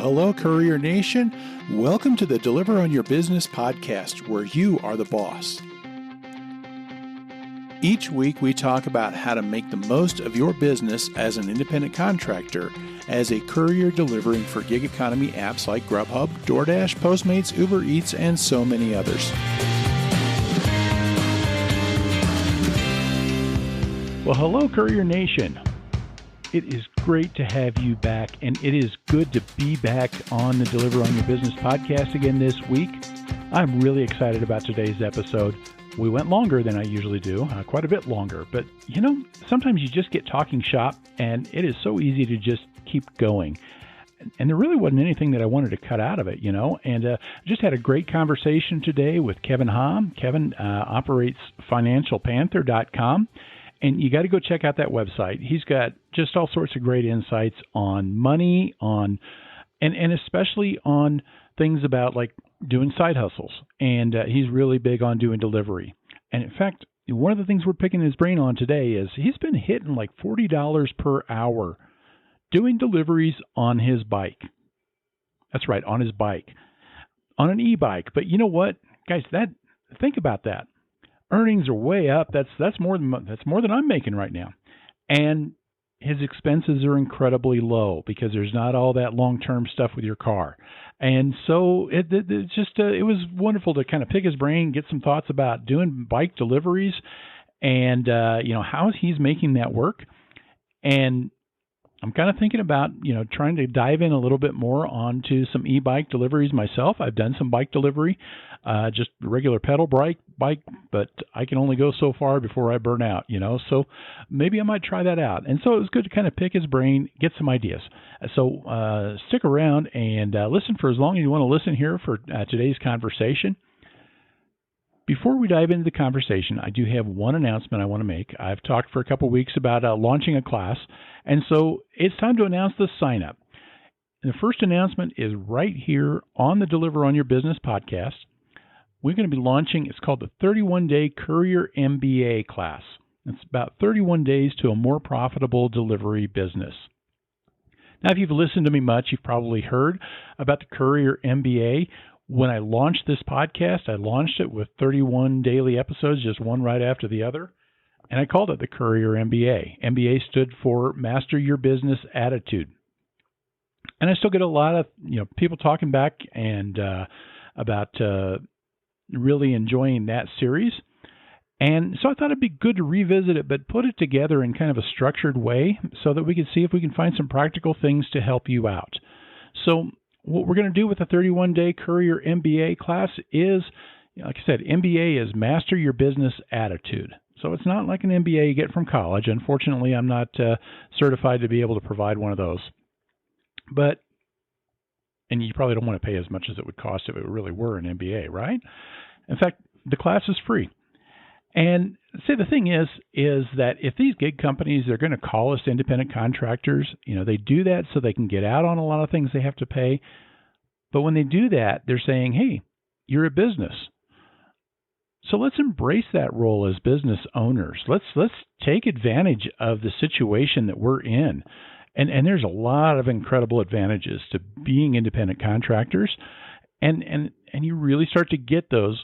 hello, Courier Nation. Welcome to the Deliver on Your Business podcast, where you are the boss. Each week, we talk about how to make the most of your business as an independent contractor, as a courier delivering for gig economy apps like Grubhub, DoorDash, Postmates, Uber Eats, and so many others. Well, hello, Courier Nation. It is great to have you back, and it is good to be back on the Deliver on Your Business podcast again this week. I'm really excited about today's episode. We went longer than I usually do, quite a bit longer, but sometimes you just get talking shop, and it is so easy to just keep going. And there really wasn't anything that I wanted to cut out of it, and just had a great conversation today with Kevin Hom. Kevin operates financialpanther.com. And you got to go check out that website. He's got just all sorts of great insights on money, and especially on things about like doing side hustles. And he's really big on doing delivery. And in fact, one of the things we're picking his brain on today is he's been hitting like $40 per hour doing deliveries on his bike. That's right, on his bike, on an e-bike. But you know what, guys? Think about that. Earnings are way up. That's more than I'm making right now, and his expenses are incredibly low because there's not all that long-term stuff with your car. And so it was wonderful to kind of pick his brain, get some thoughts about doing bike deliveries, and how he's making that work. And I'm kind of thinking about, trying to dive in a little bit more onto some e-bike deliveries myself. I've done some bike delivery, just regular pedal bike, but I can only go so far before I burn out, so maybe I might try that out. And so it was good to kind of pick his brain, get some ideas. So stick around and listen for as long as you want to listen here for today's conversation. Before we dive into the conversation, I do have one announcement I want to make. I've talked for a couple of weeks about launching a class, and so it's time to announce the sign-up. And the first announcement is right here on the Deliver on Your Business podcast. We're going to be launching, it's called the 31-Day Courier MBA class. It's about 31 days to a more profitable delivery business. Now, if you've listened to me much, you've probably heard about the Courier MBA. When I launched this podcast, I launched it with 31 daily episodes, just one right after the other, and I called it the Courier MBA. MBA stood for Master Your Business Attitude. And I still get a lot of people talking back and about really enjoying that series. And so I thought it'd be good to revisit it, but put it together in kind of a structured way so that we can see if we can find some practical things to help you out. So what we're going to do with the 31-Day Courier MBA class is, like I said, MBA is Master Your Business Attitude. So it's not like an MBA you get from college. Unfortunately, I'm not certified to be able to provide one of those. And you probably don't want to pay as much as it would cost if it really were an MBA, right? In fact, the class is free. And see, the thing is that if these gig companies are going to call us independent contractors, they do that so they can get out on a lot of things they have to pay. But when they do that, they're saying, hey, you're a business. So let's embrace that role as business owners. Let's take advantage of the situation that we're in. And there's a lot of incredible advantages to being independent contractors. And you really start to get those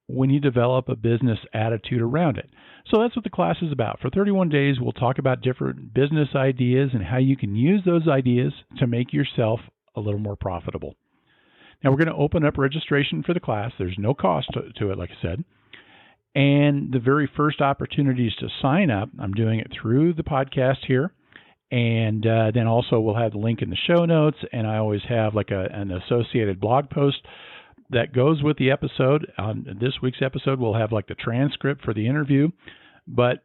when you develop a business attitude around it. So that's what the class is about. For 31 days, we'll talk about different business ideas and how you can use those ideas to make yourself a little more profitable. Now, we're going to open up registration for the class. There's no cost to it, like I said. And the very first opportunities to sign up, I'm doing it through the podcast here. And then also we'll have the link in the show notes. And I always have like an associated blog post that goes with the episode. On this week's episode, we'll have like the transcript for the interview. But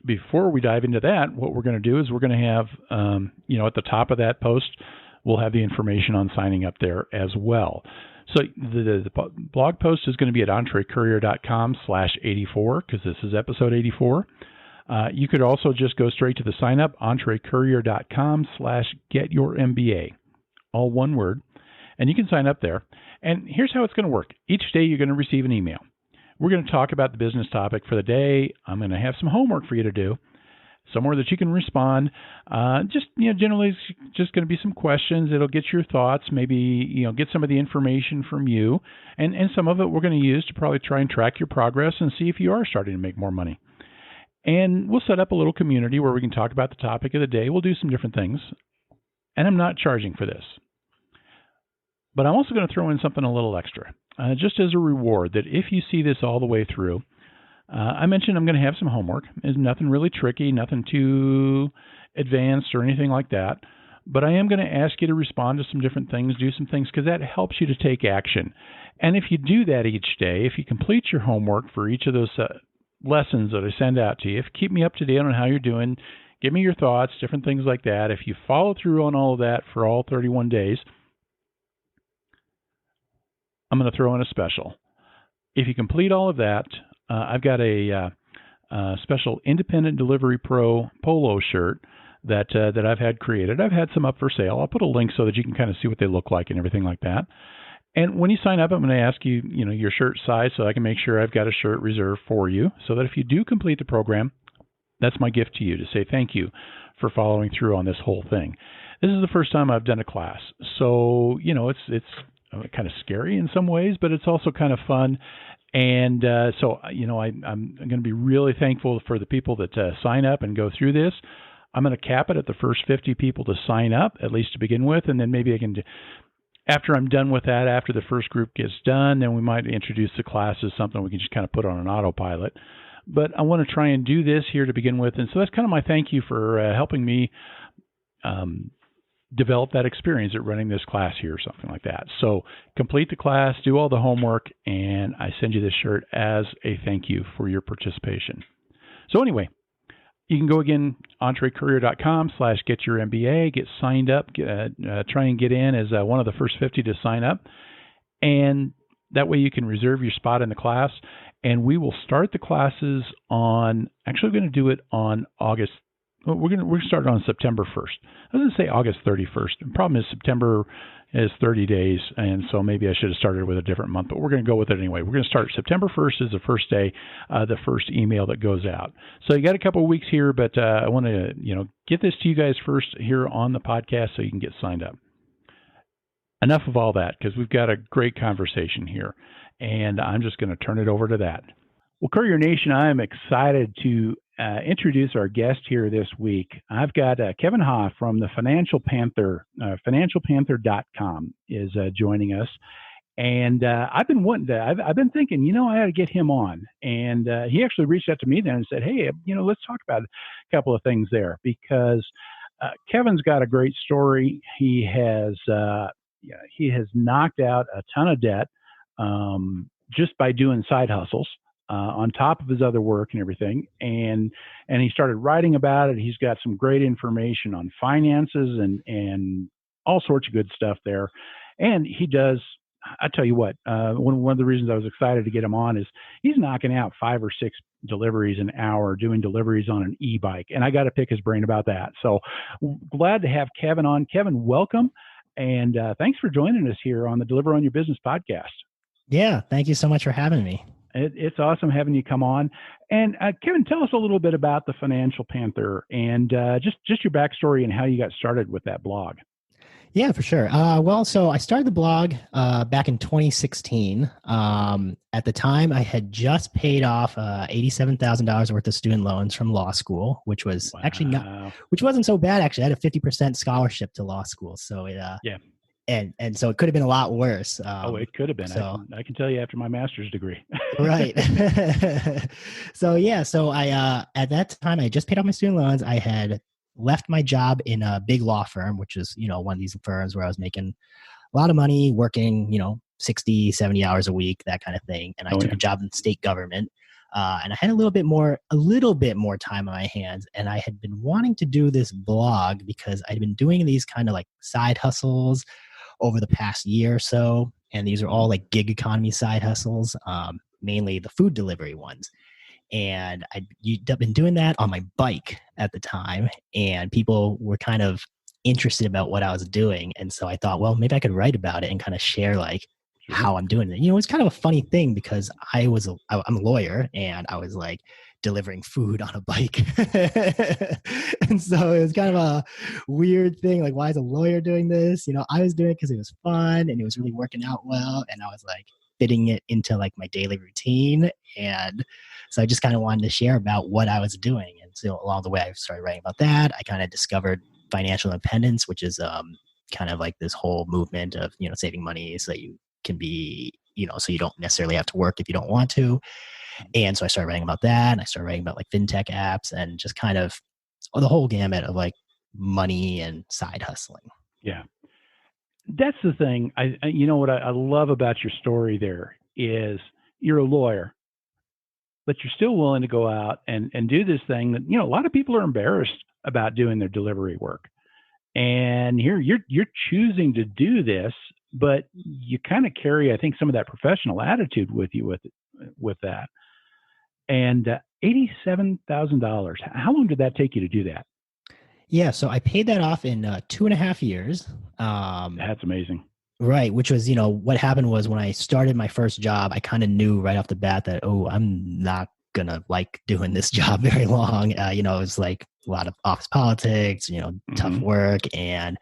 before we dive into that, what we're going to do is we're going to have, at the top of that post, we'll have the information on signing up there as well. So the blog post is going to be at entrecourier.com/84 because this is episode 84. You could also just go straight to the sign up, entrecourier.com/getyourMBA, all one word. And you can sign up there. And here's how it's going to work. Each day you're going to receive an email. We're going to talk about the business topic for the day. I'm going to have some homework for you to do. somewhere that you can respond. Just generally, it's just going to be some questions. It'll get your thoughts, maybe get some of the information from you, and some of it we're going to use to probably try and track your progress and see if you are starting to make more money. And we'll set up a little community where we can talk about the topic of the day. We'll do some different things, and I'm not charging for this. But I'm also going to throw in something a little extra, just as a reward, that if you see this all the way through, I mentioned I'm going to have some homework. It's nothing really tricky, nothing too advanced or anything like that. But I am going to ask you to respond to some different things, do some things, because that helps you to take action. And if you do that each day, if you complete your homework for each of those lessons that I send out to you, if you keep me up to date on how you're doing, give me your thoughts, different things like that. If you follow through on all of that for all 31 days, I'm going to throw in a special. If you complete all of that, I've got a special Independent Delivery Pro polo shirt that I've had created. I've had some up for sale. I'll put a link so that you can kind of see what they look like and everything like that. And when you sign up, I'm going to ask you, your shirt size so I can make sure I've got a shirt reserved for you, so that if you do complete the program, that's my gift to you, to say thank you for following through on this whole thing. This is the first time I've done a class, so it's kind of scary in some ways, but it's also kind of fun. And so I'm going to be really thankful for the people that sign up and go through this. I'm going to cap it at the first 50 people to sign up, at least to begin with, and then maybe I can, after I'm done with that, after the first group gets done, then we might introduce the class as something we can just kind of put on an autopilot. But I want to try and do this here to begin with, and so that's kind of my thank you for helping me develop that experience at running this class here or something like that. So complete the class, do all the homework, and I send you this shirt as a thank you for your participation. So anyway, you can go again, entrecourier.com/getyourMBA, get signed up, try and get in as one of the first 50 to sign up. And that way you can reserve your spot in the class. And we will start the classes on, actually we're going to do it on August. We're going to start on September 1st. I was going to say August 31st. The problem is September is 30 days, and so maybe I should have started with a different month, but we're going to go with it anyway. We're going to start September 1st is the first day, the first email that goes out. So you got a couple of weeks here, but I want to get this to you guys first here on the podcast so you can get signed up. Enough of all that, because we've got a great conversation here, and I'm just going to turn it over to that. Well, Courier Nation, I am excited to introduce our guest here this week. I've got Kevin Hoff from the Financial Panther, financialpanther.com is joining us. And I've been wanting to, I've been thinking, I ought to get him on. And he actually reached out to me then and said, hey, let's talk about a couple of things there, because Kevin's got a great story. He has knocked out a ton of debt just by doing side hustles. On top of his other work and everything. And he started writing about it. He's got some great information on finances and all sorts of good stuff there. And he does, I tell you what, one of the reasons I was excited to get him on is he's knocking out 5 or 6 deliveries an hour, doing deliveries on an e-bike. And I got to pick his brain about that. So glad to have Kevin on. Kevin, welcome. And thanks for joining us here on the Deliver on Your Business podcast. Yeah, thank you so much for having me. It's awesome having you come on. And Kevin, tell us a little bit about the Financial Panther and just your backstory and how you got started with that blog. Yeah, for sure. So I started the blog back in 2016. At the time, I had just paid off $87,000 worth of student loans from law school, which was actually which wasn't so bad. Actually, I had a 50% scholarship to law school. So yeah. And so it could have been a lot worse. It could have been. So, I can tell you after my master's degree. Right. So I at that time I just paid off my student loans. I had left my job in a big law firm, which is, one of these firms where I was making a lot of money, working, 60, 70 hours a week, that kind of thing. And I took a job in the state government. And I had a little bit more time on my hands, and I had been wanting to do this blog because I'd been doing these kind of like side hustles over the past year or so. And these are all like gig economy side hustles, mainly the food delivery ones. And I'd been doing that on my bike at the time, and people were kind of interested about what I was doing. And so I thought, well, maybe I could write about it and kind of share like how I'm doing it. It's kind of a funny thing because I'm a lawyer, and I was like delivering food on a bike. And so it was kind of a weird thing. Like, why is a lawyer doing this? I was doing it because it was fun and it was really working out well. And I was like fitting it into like my daily routine. And so I just kind of wanted to share about what I was doing. And so along the way, I started writing about that. I kind of discovered financial independence, which is kind of like this whole movement of, saving money so that you can be, so you don't necessarily have to work if you don't want to. And so I started writing about that. And I started writing about like fintech apps and just kind of the whole gamut of like money and side hustling. Yeah. That's the thing. What I love about your story there is you're a lawyer, but you're still willing to go out and do this thing that, a lot of people are embarrassed about doing their delivery work. And here you're choosing to do this, but you kind of carry, I think, some of that professional attitude with you with that. And $87,000. How long did that take you to do that? Yeah, so I paid that off in 2.5 years. That's amazing. Right, which was, what happened was when I started my first job, I kind of knew right off the bat that, I'm not going to like doing this job very long. It was like a lot of office politics, tough work. And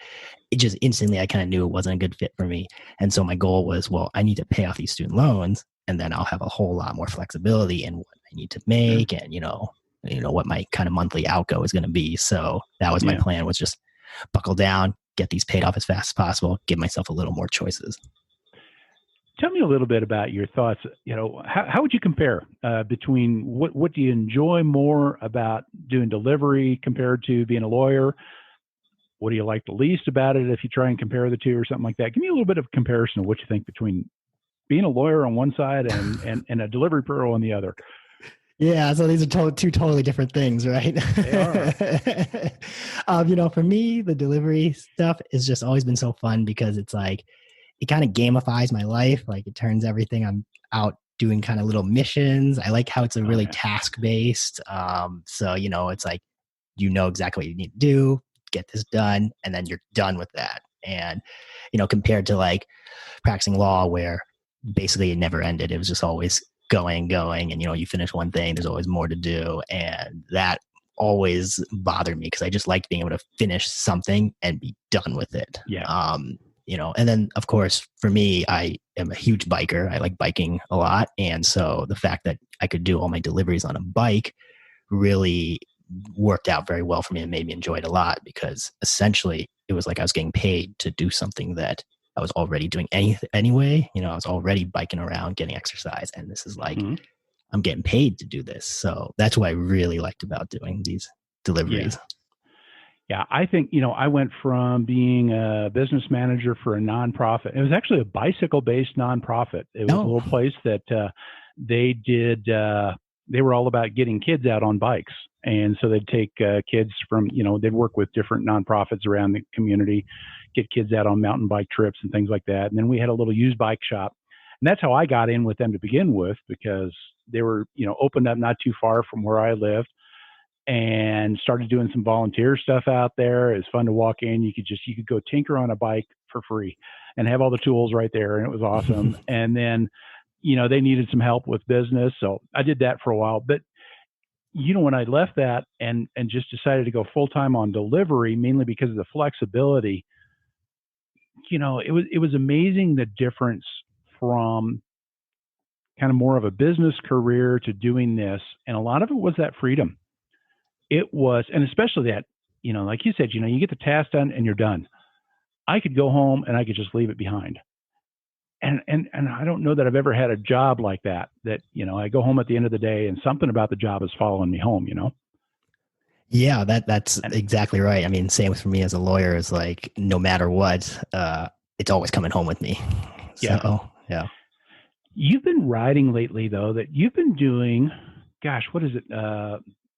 it just instantly, I kind of knew it wasn't a good fit for me. And so my goal was, well, I need to pay off these student loans and then I'll have a whole lot more flexibility in what I need to make and, what my kind of monthly outgo is going to be. So that was my plan, was just buckle down, get these paid off as fast as possible, give myself a little more choices. Tell me a little bit about your thoughts. How would you compare between what do you enjoy more about doing delivery compared to being a lawyer? What do you like the least about it if you try and compare the two or something like that? Give me a little bit of comparison of what you think between being a lawyer on one side and a delivery pro on the other. Yeah, so these are two totally different things, right? They are. For me, the delivery stuff has just always been so fun because it's like, it kind of gamifies my life. Like it turns everything I'm out doing kind of little missions. I like how it's a really task-based. So, it's like, exactly what you need to do, get this done, and then you're done with that. And, compared to like practicing law where basically it never ended. It was just always going. And, you finish one thing, there's always more to do. And that always bothered me because I just liked being able to finish something and be done with it. Yeah. And then of course for me, I am a huge biker. I like biking a lot. And so the fact that I could do all my deliveries on a bike really worked out very well for me and made me enjoy it a lot because essentially it was like I was getting paid to do something that I was already doing anyway. I was already biking around, getting exercise. And this is like, I'm getting paid to do this. So that's what I really liked about doing these deliveries. Yeah, I think, I went from being a business manager for a nonprofit. It was actually a bicycle-based nonprofit. It was a little place that they were all about getting kids out on bikes. And so they'd take kids from, they'd work with different nonprofits around the community, get kids out on mountain bike trips and things like that. And then we had a little used bike shop. And that's how I got in with them to begin with, because they were, opened up not too far from where I lived and started doing some volunteer stuff out there. It was fun to walk in. You could go tinker on a bike for free and have all the tools right there. And it was awesome. And then, they needed some help with business. So I did that for a while. But, when I left that and just decided to go full-time on delivery, mainly because of the flexibility, it was amazing the difference from kind of more of a business career to doing this. And a lot of it was that freedom. It was, and especially that, like you said, you get the task done and you're done. I could go home and I could just leave it behind. And I don't know that I've ever had a job like that, I go home at the end of the day and something about the job is following me home, Yeah, that's exactly right. I mean, same for me as a lawyer is like, no matter what, it's always coming home with me. So, yeah. You've been writing lately though, that you've been doing, gosh, what is it?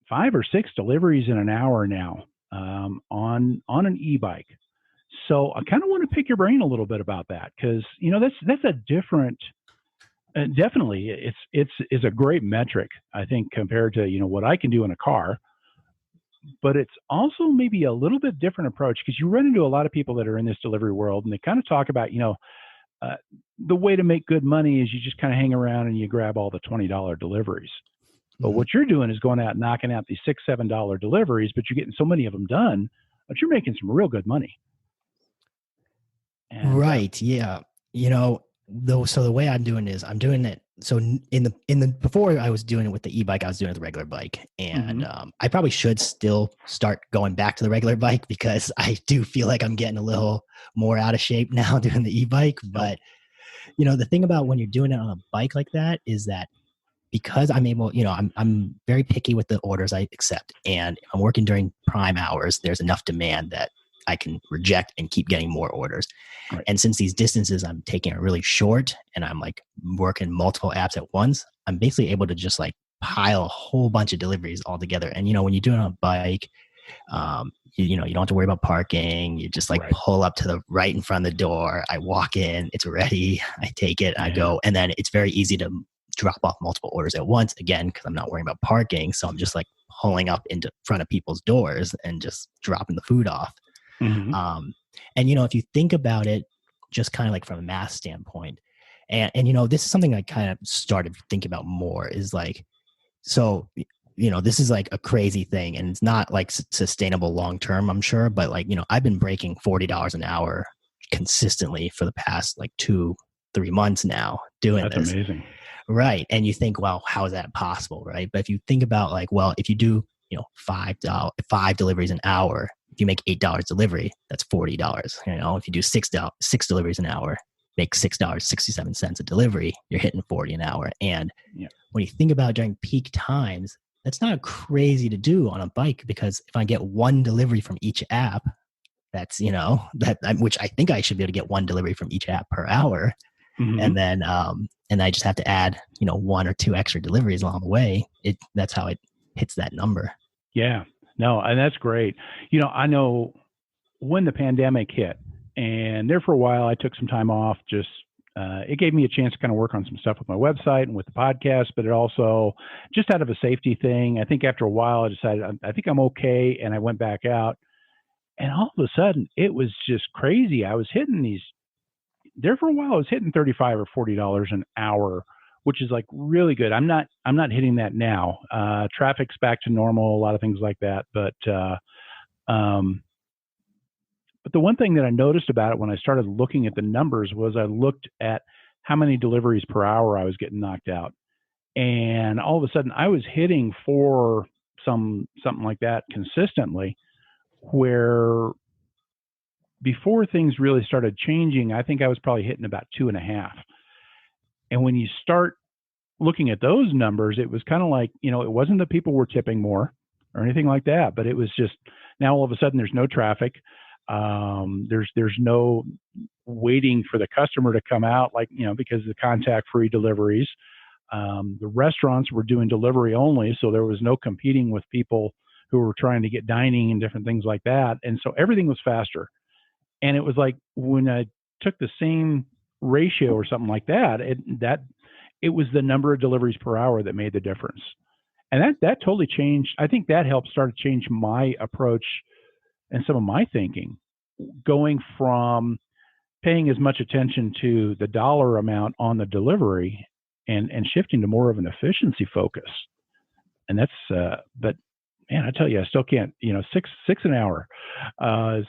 5 or 6 deliveries in an hour now, on an e-bike. So I kind of want to pick your brain a little bit about that. Cause that's a different, definitely it's a great metric, I think, compared to, what I can do in a car, but it's also maybe a little bit different approach because you run into a lot of people that are in this delivery world and they kind of talk about, the way to make good money is you just kind of hang around and you grab all the $20 deliveries. But what you're doing is going out and knocking out these $6, $7 deliveries, but you're getting so many of them done, but you're making some real good money. And Right. Yeah. Though, so the way I'm doing is I'm doing it. So in the before I was doing it with the e-bike, I was doing it with the regular bike, and I probably should still start going back to the regular bike because I do feel like I'm getting a little more out of shape now doing the e-bike. But the thing about when you're doing it on a bike like that is that because I'm able, I'm very picky with the orders I accept, and if I'm working during prime hours, there's enough demand that I can reject and keep getting more orders. Right. And since these distances I'm taking are really short and I'm like working multiple apps at once, I'm basically able to just like pile a whole bunch of deliveries all together. And, when you do it on a bike, you don't have to worry about parking. You just like pull up to the right in front of the door. I walk in, it's ready. I take it, I go. And then it's very easy to drop off multiple orders at once again, because I'm not worrying about parking. So I'm just like pulling up into front of people's doors and just dropping the food off. And if you think about it, just kind of like from a math standpoint, and this is something I kind of started thinking about more is like, so this is like a crazy thing, and it's not like sustainable long term, I'm sure, but like I've been breaking $40 an hour consistently for the past like 2-3 months now doing this. That's amazing. Right. And you think, well, how is that possible? Right. But if you think about like, well, if you do, five deliveries an hour, if you make $8 delivery, that's $40. If you do six deliveries an hour, make $6.67 a delivery, you're hitting 40 an hour. And when you think about during peak times, that's not crazy to do on a bike, because if I get one delivery from each app, that's, which I think I should be able to get one delivery from each app per hour. And then, I just have to add, 1 or 2 extra deliveries along the way. That's how it hits that number. Yeah, no, and that's great. I know when the pandemic hit, and there for a while, I took some time off. Just it gave me a chance to kind of work on some stuff with my website and with the podcast, but it also just out of a safety thing. I think after a while, I decided I think I'm okay, and I went back out, and all of a sudden, it was just crazy. I was hitting these. There for a while, I was hitting $35 or $40 an hour, which is like really good. I'm not hitting that now. Traffic's back to normal, a lot of things like that. But the one thing that I noticed about it when I started looking at the numbers was I looked at how many deliveries per hour I was getting knocked out. And all of a sudden I was hitting for something like that consistently, where before things really started changing, I think I was probably hitting about 2.5. And when you start looking at those numbers, it was kind of like, it wasn't that people were tipping more or anything like that, but it was just now all of a sudden there's no traffic. There's no waiting for the customer to come out, like, because of the contact-free deliveries. The restaurants were doing delivery only, so there was no competing with people who were trying to get dining and different things like that. And so everything was faster. And it was like when I took the same ratio or something like that, it was the number of deliveries per hour that made the difference. And that totally changed. I think that helped start to change my approach and some of my thinking, going from paying as much attention to the dollar amount on the delivery and shifting to more of an efficiency focus. And that's, but man, I tell you, I still can't, six an hour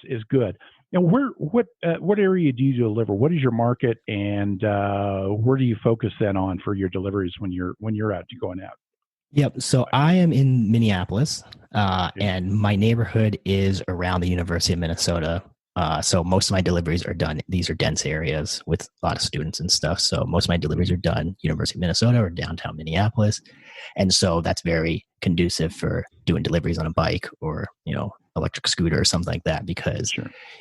is good. And what area do you deliver? What is your market, and where do you focus then on for your deliveries when you're out going out? Yep. So I am in Minneapolis, and my neighborhood is around the University of Minnesota. So most of my deliveries are done. These are dense areas with a lot of students and stuff. So most of my deliveries are done University of Minnesota or downtown Minneapolis. And so that's very conducive for doing deliveries on a bike or, electric scooter or something like that, because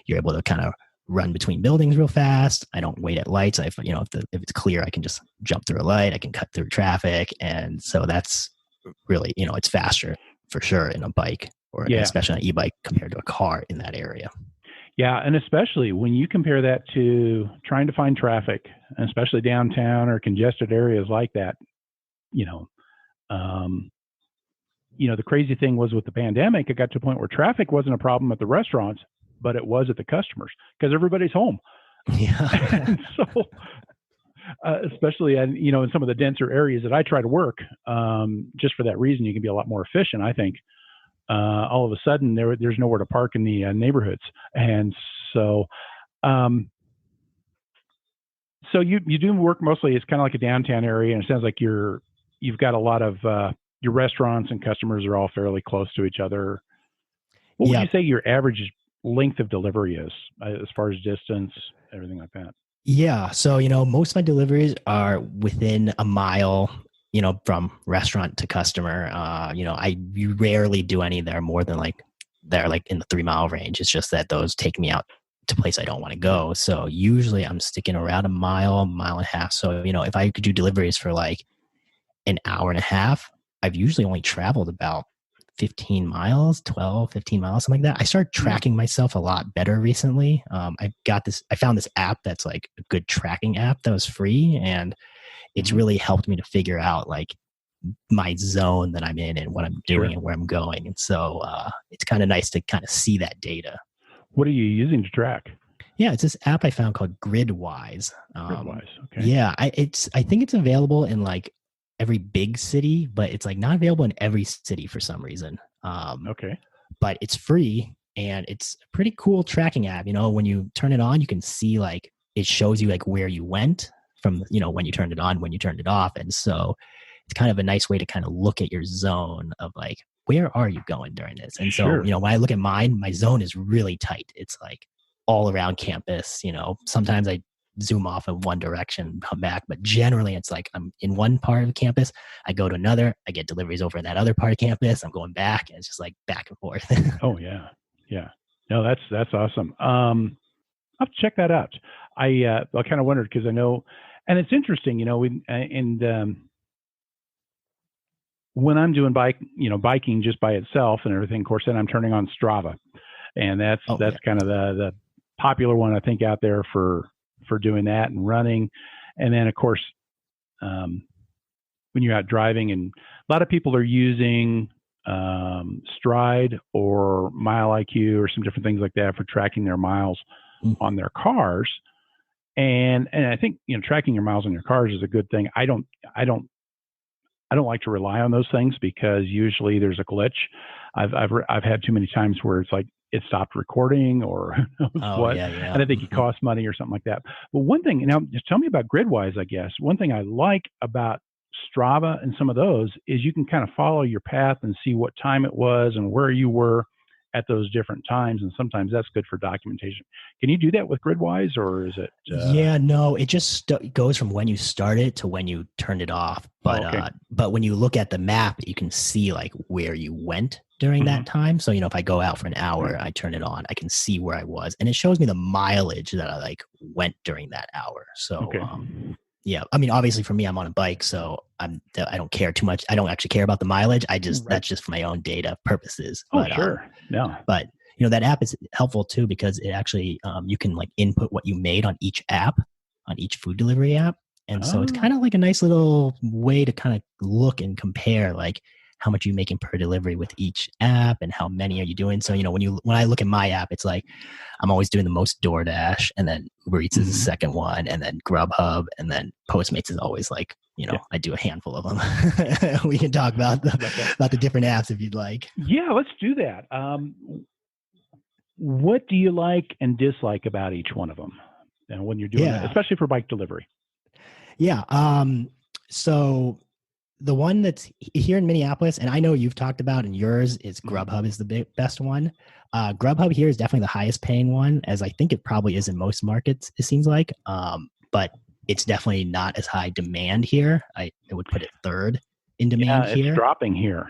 you're able to kind of run between buildings real fast. I don't wait at lights. If it's clear, I can just jump through a light. I can cut through traffic. And so that's really, it's faster for sure in a bike, or especially on an e-bike compared to a car in that area. Yeah, and especially when you compare that to trying to find traffic, especially downtown or congested areas like that, the crazy thing was with the pandemic, it got to a point where traffic wasn't a problem at the restaurants, but it was at the customers because everybody's home. Yeah. And so especially in some of the denser areas that I try to work. Just for that reason, you can be a lot more efficient, I think. All of a sudden, there's nowhere to park in the neighborhoods, and so. So you do work mostly. It's kind of like a downtown area, and it sounds like you've got a lot of your restaurants and customers are all fairly close to each other. What would you say your average length of delivery is, as far as distance, everything like that? Yeah. So, most of my deliveries are within a mile, from restaurant to customer. I rarely do any that are more than they're like in the 3 mile range. It's just that those take me out to a place I don't want to go. So usually I'm sticking around a mile and a half. So, if I could do deliveries for like an hour and a half, I've usually only traveled about 15 miles, 12, 15 miles, something like that. I started tracking myself a lot better recently. I found this app that's like a good tracking app that was free. And it's really helped me to figure out like my zone that I'm in and what I'm doing and where I'm going. And so it's kind of nice to kind of see that data. What are you using to track? Yeah, it's this app I found called Gridwise. Gridwise, okay. Yeah, I think it's available in like every big city, but it's like not available in every city for some reason. Okay. But it's free and it's a pretty cool tracking app. When you turn it on, you can see like it shows you like where you went from, when you turned it on, when you turned it off. And so it's kind of a nice way to kind of look at your zone of like, where are you going during this? And so, when I look at mine, my zone is really tight. It's like all around campus. Sometimes I zoom off in one direction and come back, but generally it's like I'm in one part of campus, I go to another, I get deliveries over in that other part of campus, I'm going back, and it's just like back and forth. Oh yeah. No, that's awesome. I'll have to check that out. I kind of wondered because I know, and it's interesting, when I'm doing biking just by itself and everything, of course, then I'm turning on Strava, and that's kind of the popular one I think out there for doing that and running. And then of course, when you're out driving, and a lot of people are using Stride or Mile IQ or some different things like that for tracking their miles on their cars. And I think, tracking your miles on your cars is a good thing. I don't like to rely on those things because usually there's a glitch. I've had too many times where it's like it stopped recording or who knows what. Yeah. And I think it costs money or something like that. But one thing, just tell me about Gridwise, I guess. One thing I like about Strava and some of those is you can kind of follow your path and see what time it was and where you were at those different times. And sometimes that's good for documentation. Can you do that with Gridwise, or is it? Yeah, no, it just goes from when you start it to when you turned it off. But but when you look at the map, you can see like where you went during that time. So, if I go out for an hour, I turn it on, I can see where I was, and it shows me the mileage that I like went during that hour. So, yeah, I mean, obviously for me, I'm on a bike, so I don't care too much. I don't actually care about the mileage. That's just for my own data purposes. But, yeah. But that app is helpful too, because it actually you can like input what you made on each app, on each food delivery app, and so it's kind of like a nice little way to kind of look and compare like how much you're making per delivery with each app and how many are you doing. So, when I look at my app, it's like I'm always doing the most DoorDash, and then Uber Eats is the second one, and then Grubhub, and then Postmates is always like, I do a handful of them. We can talk about the different apps if you'd like. Yeah, let's do that. What do you like and dislike about each one of them? And when you're doing it, especially for bike delivery? Yeah. So the one that's here in Minneapolis, and I know you've talked about, and yours is Grubhub is the best one. Grubhub here is definitely the highest paying one, as I think it probably is in most markets, it seems like. But it's definitely not as high demand here. I would put it third in demand here. It's dropping here,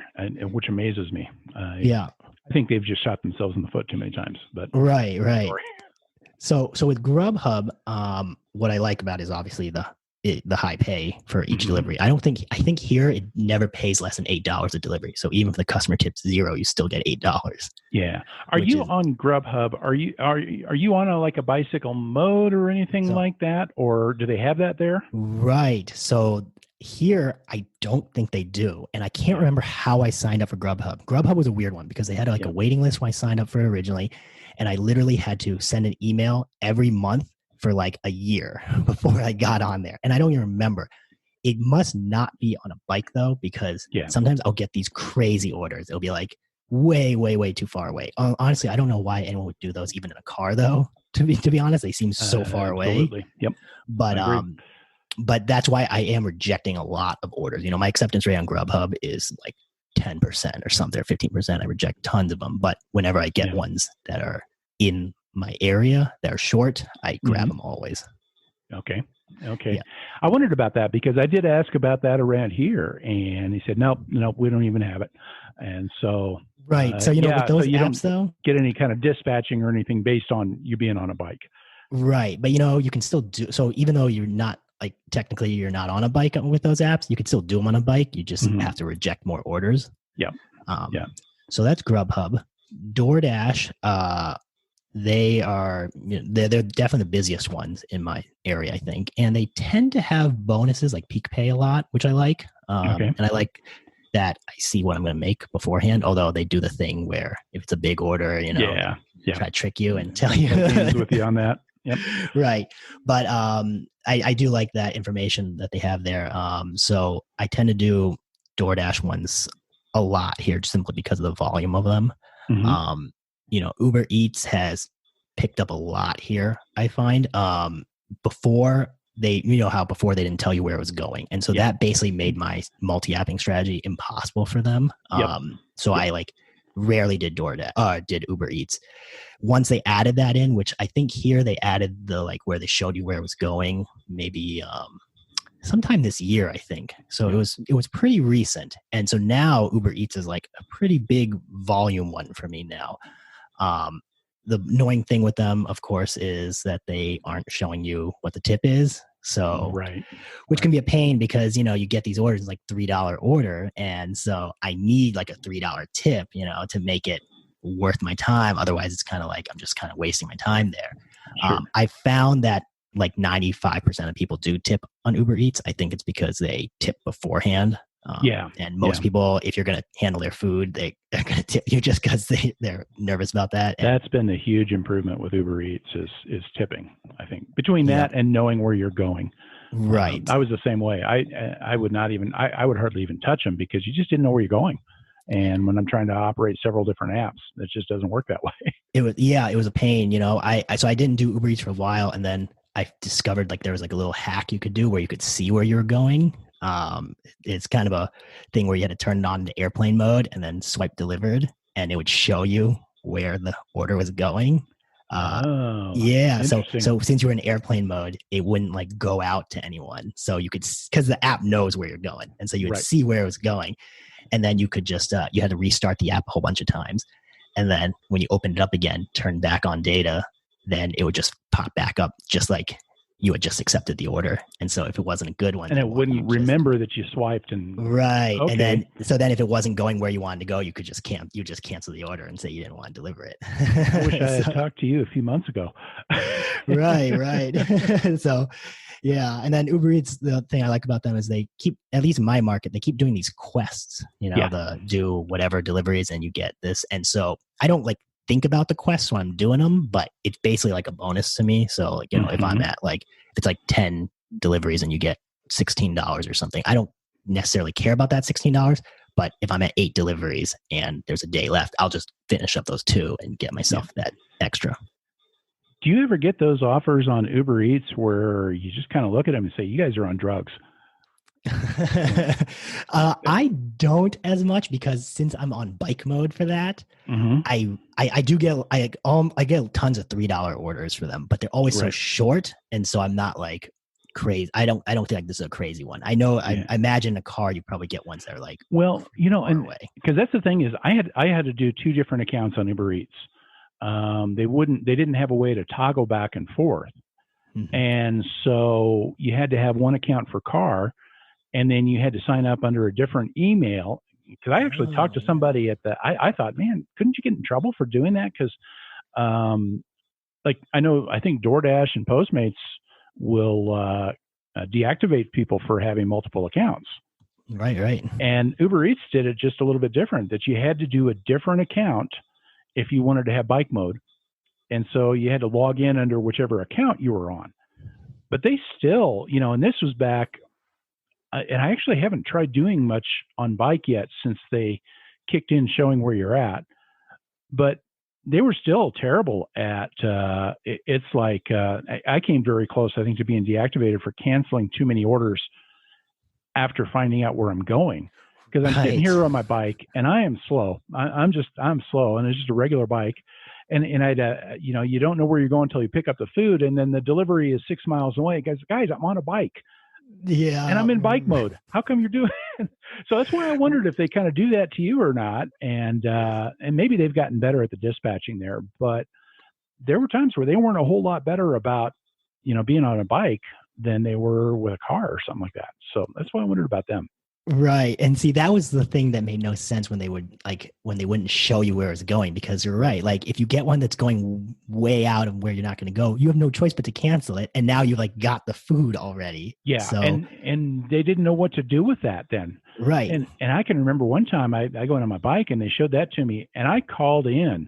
which amazes me. I think they've just shot themselves in the foot too many times. But right. So with Grubhub, what I like about it is obviously the high pay for each delivery. I think here it never pays less than $8 a delivery. So even if the customer tips $0, you still get $8. Yeah. Are you on Grubhub? Are you on a bicycle mode or anything like that? Or do they have that there? Right. So here, I don't think they do. And I can't remember how I signed up for Grubhub. Grubhub was a weird one because they had a waiting list when I signed up for it originally. And I literally had to send an email every month for like a year before I got on there. And I don't even remember. It must not be on a bike though, because sometimes I'll get these crazy orders. It'll be like way, way, way too far away. Honestly, I don't know why anyone would do those even in a car though. To be honest, they seem so far away. Absolutely. Yep. But that's why I am rejecting a lot of orders. My acceptance rate on Grubhub is like 10% or something, or 15%. I reject tons of them. But whenever I get ones that are in my area that are short, I grab them always. Okay. Yeah. I wondered about that because I did ask about that around here, and he said, nope, we don't even have it. And so, right. So, with those apps, though, get any kind of dispatching or anything based on you being on a bike. Right. But, you can still do, so even though you're not, like, technically you're not on a bike with those apps, you can still do them on a bike. You just have to reject more orders. Yeah. So that's Grubhub. DoorDash, they're definitely the busiest ones in my area, I think. And they tend to have bonuses like peak pay a lot, which I like. And I like that I see what I'm going to make beforehand, although they do the thing where if it's a big order, try to trick you and tell you. With you on that. Yep. Right. But I do like that information that they have there. So I tend to do DoorDash ones a lot here simply because of the volume of them. Uber Eats has picked up a lot here, I find. Before they didn't tell you where it was going. And so that basically made my multi-apping strategy impossible for them. I rarely did did Uber Eats. Once they added that in, which I think here they added the where they showed you where it was going, maybe sometime this year, I think. So it was pretty recent. And so now Uber Eats is like a pretty big volume one for me now. The annoying thing with them, of course, is that they aren't showing you what the tip is. So, which can be a pain because, you get these orders like $3 order. And so I need like a $3 tip, to make it worth my time. Otherwise it's kind of like, I'm just kind of wasting my time there. Sure. I found that like 95% of people do tip on Uber Eats. I think it's because they tip beforehand. And most people, if you're going to handle their food, they're going to tip you just because they're nervous about that. And that's been a huge improvement with Uber Eats is tipping, I think, between that and knowing where you're going. Right. I was the same way. I would not even, I would hardly even touch them because you just didn't know where you're going. And when I'm trying to operate several different apps, it just doesn't work that way. It was a pain, so I didn't do Uber Eats for a while. And then I discovered there was a little hack you could do where you could see where you were going. It's kind of a thing where you had to turn it on to airplane mode and then swipe delivered, and it would show you where the order was going. So since you were in airplane mode, it wouldn't go out to anyone. So you could, because the app knows where you're going, and so you would see where it was going, and then you could just you had to restart the app a whole bunch of times, and then when you opened it up again, turn back on data, then it would just pop back up just like you had just accepted the order. And so if it wasn't a good one, and it wouldn't remember that you swiped and okay. And then if it wasn't going where you wanted to go, you could just cancel the order and say you didn't want to deliver it. I wish I had talked to you a few months ago. right. So and then Uber Eats, the thing I like about them is they keep, at least in my market, they keep doing these quests, the do whatever deliveries and you get this. And so I don't think about the quests when I'm doing them, but it's basically like a bonus to me. So if I'm at if it's 10 deliveries and you get $16 or something, I don't necessarily care about that $16. But if I'm at 8 deliveries and there's a day left, I'll just finish up those 2 and get myself that extra. Do you ever get those offers on Uber Eats where you just kind of look at them and say, you guys are on drugs? I don't as much because since I'm on bike mode for that, I do get I get tons of $3 orders for them, but they're always so short, and so I'm not crazy. I don't think this is a crazy one. I know. I imagine a car you probably get ones that are and because that's the thing is I had to do 2 different accounts on Uber Eats. They didn't have a way to toggle back and forth, and so you had to have one account for car. And then you had to sign up under a different email. Because I actually talked to somebody I thought, man, couldn't you get in trouble for doing that? Because, I think DoorDash and Postmates will deactivate people for having multiple accounts. Right. And Uber Eats did it just a little bit different, that you had to do a different account if you wanted to have bike mode. And so you had to log in under whichever account you were on. But they still, and this was back, and I actually haven't tried doing much on bike yet since they kicked in showing where you're at. But they were still terrible at, it's like, I came very close, I think, to being deactivated for canceling too many orders after finding out where I'm going. Because I'm sitting here on my bike and I am slow. I'm slow, and it's just a regular bike. And I'd, you don't know where you're going until you pick up the food, and then the delivery is 6 miles away. Guys, I'm on a bike. Yeah. And I'm in bike mode. How come you're doing it? So that's why I wondered if they kind of do that to you or not. And maybe they've gotten better at the dispatching there, but there were times where they weren't a whole lot better about, being on a bike than they were with a car or something like that. So that's why I wondered about them. Right. And see, that was the thing that made no sense when they wouldn't show you where it's going, because you're right. Like if you get one that's going way out of where you're not going to go, you have no choice but to cancel it. And now you've got the food already. Yeah. So, and they didn't know what to do with that then. Right. And I can remember one time I go on my bike and they showed that to me, and I called in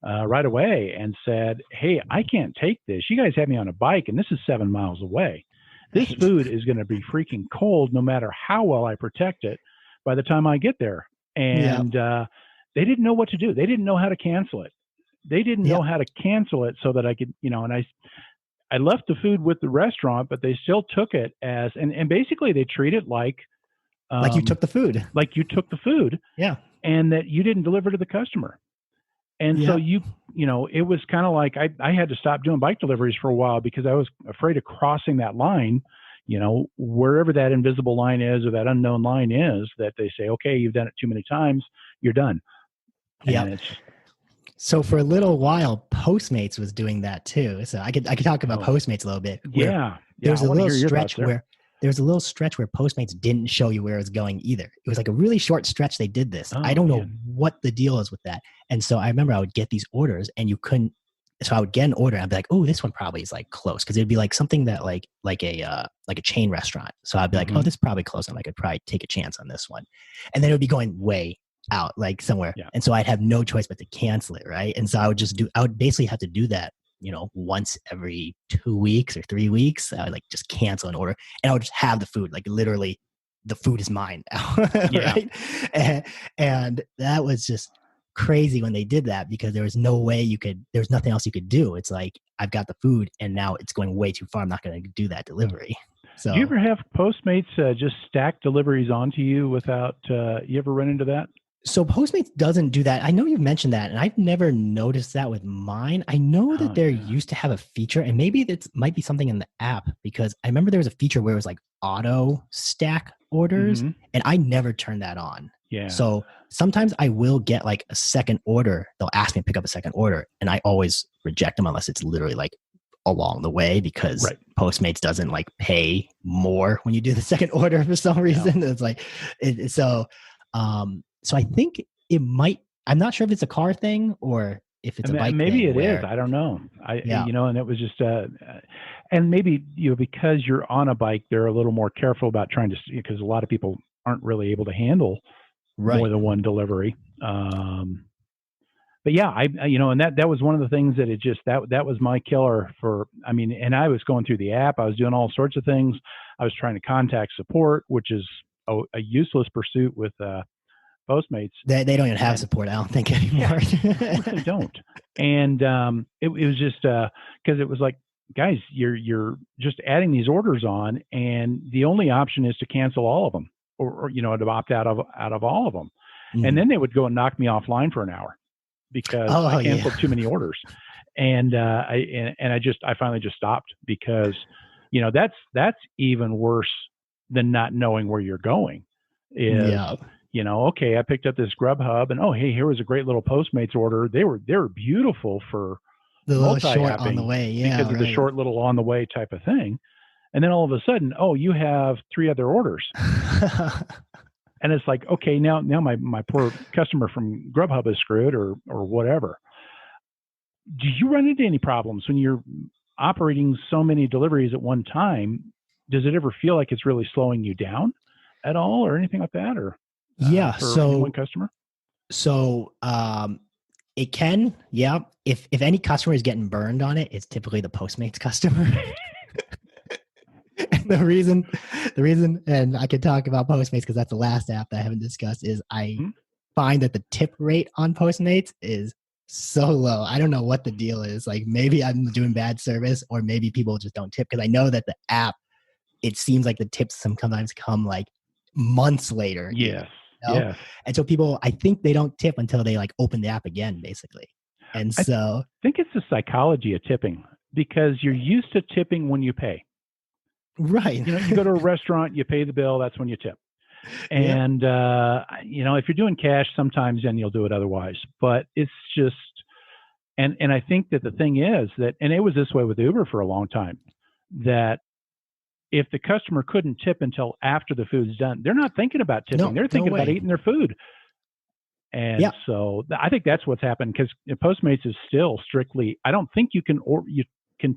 right away and said, "Hey, I can't take this. You guys have me on a bike and this is 7 miles away. This food is going to be freaking cold no matter how well I protect it by the time I get there." And they didn't know what to do. They didn't know how to cancel it. They didn't know how to cancel it so that I could, and I left the food with the restaurant, but they still took it as, and basically they treat it like you took the food. Like you took the food. Yeah. And that you didn't deliver to the customer. And so it was kind of like I had to stop doing bike deliveries for a while because I was afraid of crossing that line, wherever that invisible line is or that unknown line is, that they say, okay, you've done it too many times, you're done. Yeah. So for a little while, Postmates was doing that too. So I could talk about Postmates a little bit. There's a little stretch where Postmates didn't show you where it was going either. It was like a really short stretch they did this. I don't know what the deal is with that. And so I remember I would get these orders and you couldn't. So I would get an order and I'd be like, oh, this one probably is close. Cause it'd be something that like a chain restaurant. So I'd be like, oh, this is probably close. And I could probably take a chance on this one. And then it would be going way out somewhere. Yeah. And so I'd have no choice but to cancel it. Right. And so I would basically have to do that, once every 2 weeks or 3 weeks. I would just cancel an order and I would just have the food, literally the food is mine now. Right. And that was just crazy when they did that, because there was no way there's nothing else you could do. It's like, I've got the food and now it's going way too far. I'm not going to do that delivery. So do you ever have Postmates just stack deliveries onto you without, you ever run into that? So Postmates doesn't do that. I know you've mentioned that, and I've never noticed that with mine. I know that there used to have a feature, and maybe it might be something in the app, because I remember there was a feature where it was auto stack orders, and I never turned that on. Yeah. So sometimes I will get a second order. They'll ask me to pick up a second order, and I always reject them unless it's literally along the way, because Postmates doesn't pay more when you do the second order for some reason. No. It's so I think it might, I'm not sure if it's a car thing or if it's a bike maybe thing. Maybe it is. I don't know. And it was just, and maybe, because you're on a bike, they're a little more careful about trying to, because a lot of people aren't really able to handle more than one delivery. But yeah, and that was one of the things that that was my killer and I was going through the app. I was doing all sorts of things. I was trying to contact support, which is a useless pursuit with, Postmates. They don't even have support, I don't think, anymore. They don't. And it was just because it was guys, you're just adding these orders on, and the only option is to cancel all of them, or to opt out of all of them. And then they would go and knock me offline for an hour because I canceled too many orders. And I finally just stopped, because that's even worse than not knowing where you're going. Okay, I picked up this Grubhub, and hey, here was a great little Postmates order. They were beautiful for the little short on the way, because of the short little on the way type of thing. And then all of a sudden, you have 3 other orders, and it's like, okay, now my poor customer from Grubhub is screwed, or whatever. Do you run into any problems when you're operating so many deliveries at one time? Does it ever feel like it's really slowing you down at all, or anything like that, or? For one customer? So It can, yeah. If any customer is getting burned on it, it's typically the Postmates customer. And the reason, and I could talk about Postmates because that's the last app that I haven't discussed, is I Hmm? find that the tip rate on Postmates is so low. I don't know what the deal is. Like maybe I'm doing bad service or maybe people just don't tip because I know that the app, it seems like the tips sometimes come like months later even, Yes. you know? Yes. And so people, I think they don't tip until they like open the app again, basically. And I so, think it's the psychology of tipping because you're used to tipping when you pay. right. You go to a restaurant, you pay the bill, that's when you tip. Yeah. And, if you're doing cash, sometimes then you'll do it otherwise. But it's just, and I think that the thing is that, and it was this way with Uber for a long time, that if the customer couldn't tip until after the food's done, they're not thinking about tipping. No, They're no thinking about way. eating their food. And Yeah. so I think that's what's happened because Postmates is still strictly, I don't think you can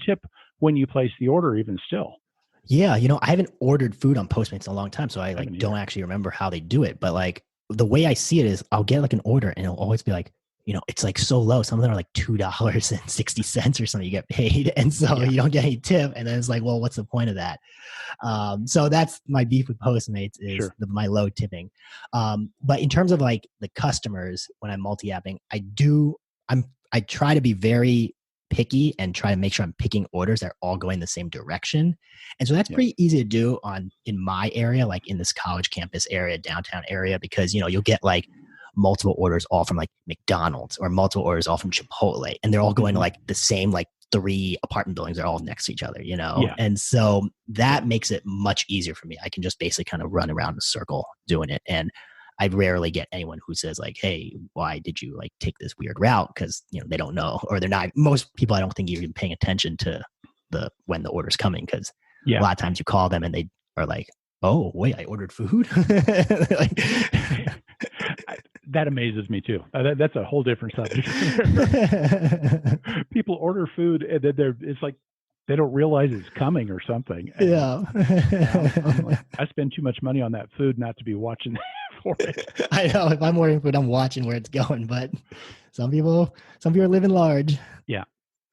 tip when you place the order even still. Yeah, I haven't ordered food on Postmates in a long time, so I I like haven't don't either. actually remember how they do it. But like the way I see it is, I'll get like an order, and it'll always be like, it's like so low. Some of them are like $2.60 or something. You get paid, and so Yeah, you don't get any tip. And then it's like, well, what's the point of that? So that's my beef with Postmates is sure. my low tipping. But in terms of like the customers, when I'm multi-apping, I try to be very picky and try to make sure I'm picking orders that are all going the same direction. And so that's Yep. pretty easy to do in my area, like in this college campus area, downtown area, because you'll get like multiple orders all from like McDonald's or multiple orders all from Chipotle, and they're all going to Hmm. like the same like 3 apartment buildings are all next to each other, Yeah, And so yeah. that makes it much easier for me. I can just basically kind of run around in a circle doing it. And I rarely get anyone who says like, "Hey, why did you like take this weird route?" Because they don't know, or they're not. Most people, I don't think, are even paying attention to when the order's coming, because a Yeah. lot of times you call them and they are like, "Oh, wait, I ordered food." Like, That amazes me too. That's a whole different subject. People order food and then it's like they don't realize it's coming or something. And yeah. I'm like, I spend too much money on that food not to be watching for it. I know if I'm ordering food, I'm watching where it's going, but some people are living large. Yeah,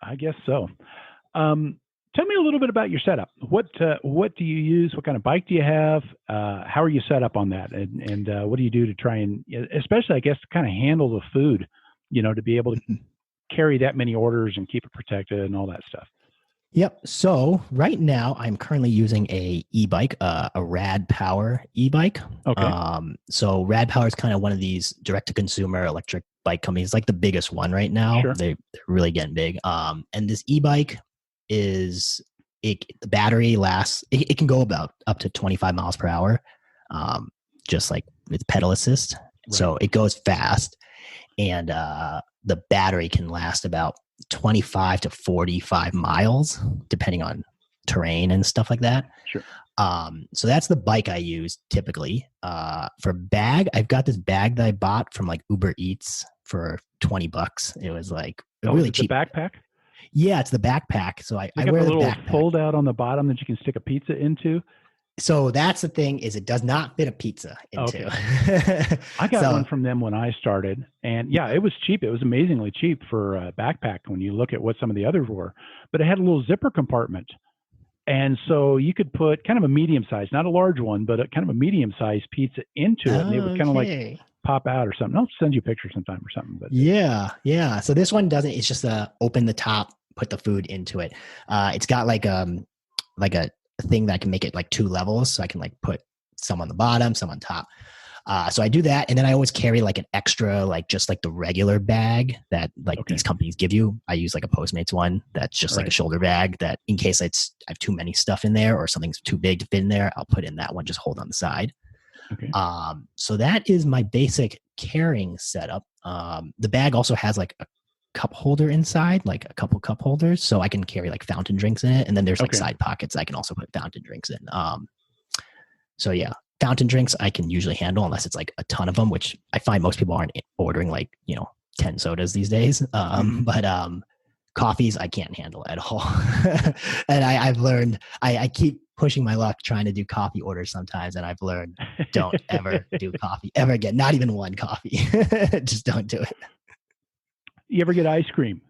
I guess so. Um, Tell me a little bit about your setup. What do you use? What kind of bike do you have? How are you set up on that? And what do you do to try and, especially I guess, to kind of handle the food, to be able to carry that many orders and keep it protected and all that stuff. Yep. So right now I'm currently using a e-bike, a Rad Power e-bike. Okay. So Rad Power is kind of one of these direct-to-consumer electric bike companies, like the biggest one right now. Sure. They're really getting big. And this e-bike the battery lasts. It can go about up to 25 miles per hour, just like with pedal assist. Right. So it goes fast, and the battery can last about 25 to 45 miles, depending on terrain and stuff like that. Sure. So that's the bike I use typically. For bag, I've got this bag that I bought from like Uber Eats for $20. It was like really cheap. The backpack? Yeah, it's the backpack. So I got wear the little backpack. fold out on the bottom that you can stick a pizza into. So that's the thing, is it does not fit a pizza into. Okay. I got one from them when I started, and yeah, it was cheap. It was amazingly cheap for a backpack when you look at what some of the others were, but it had a little zipper compartment. And so you could put kind of a medium size, not a large one, but a kind of a medium sized pizza into it. And it would kind of like pop out or something. I'll send you a picture sometime or something. But yeah. So this one doesn't, it's just open the top, put the food into it. It's got like a thing that can make it like 2 levels. So I can like put some on the bottom, some on top. So I do that. And then I always carry like an extra, like just like the regular bag that like these companies give you. I use like a Postmates one that's just like a shoulder bag that in case I have too many stuff in there or something's too big to fit in there, I'll put in that one, just hold on the side. Okay. So that is my basic carrying setup. The bag also has like a cup holder inside, like a couple cup holders, so I can carry like fountain drinks in it. And then there's like side pockets I can also put fountain drinks in. So yeah, fountain drinks I can usually handle unless it's like a ton of them, which I find most people aren't ordering like 10 sodas these days. But coffees I can't handle at all. And I've learned I keep pushing my luck trying to do coffee orders sometimes, and I've learned don't ever do coffee ever again. Not even one coffee. Just don't do it. You ever get ice cream?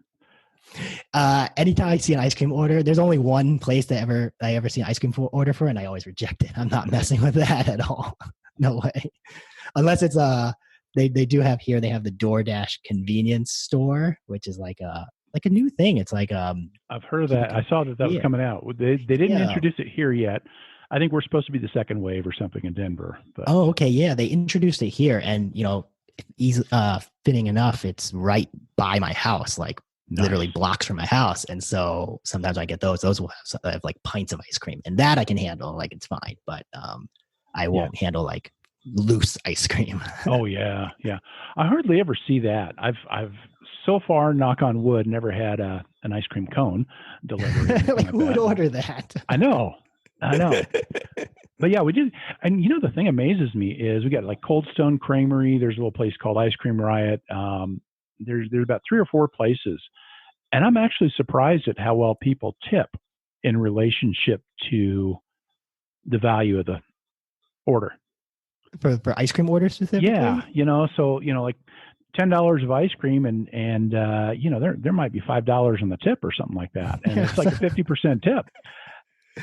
Anytime I see an ice cream order, there's only one place that I ever see an ice cream order for, and I always reject it. I'm not messing with that at all. No way. Unless it's they do have here. They have the DoorDash convenience store, which is like a new thing. It's like I've heard of that. I saw that was coming out. They didn't introduce it here yet. I think we're supposed to be the second wave or something in Denver. But. Oh, okay, yeah, they introduced it here, and easy, fitting enough, it's right by my house, like literally blocks from my house. And so sometimes I get those. Those will have like pints of ice cream, and that I can handle. Like it's fine, but I won't handle like loose ice cream. Oh yeah, yeah. I hardly ever see that. I've so far, knock on wood, never had an ice cream cone delivered. Like who would order that? I know. But yeah, we did. And the thing amazes me is we got like Cold Stone Creamery. There's a little place called Ice Cream Riot. There's about 3 or 4 places, and I'm actually surprised at how well people tip in relationship to the value of the order. For ice cream orders specifically? Yeah, so like $10 of ice cream, and there might be $5 on the tip or something like that, and it's like a 50% tip.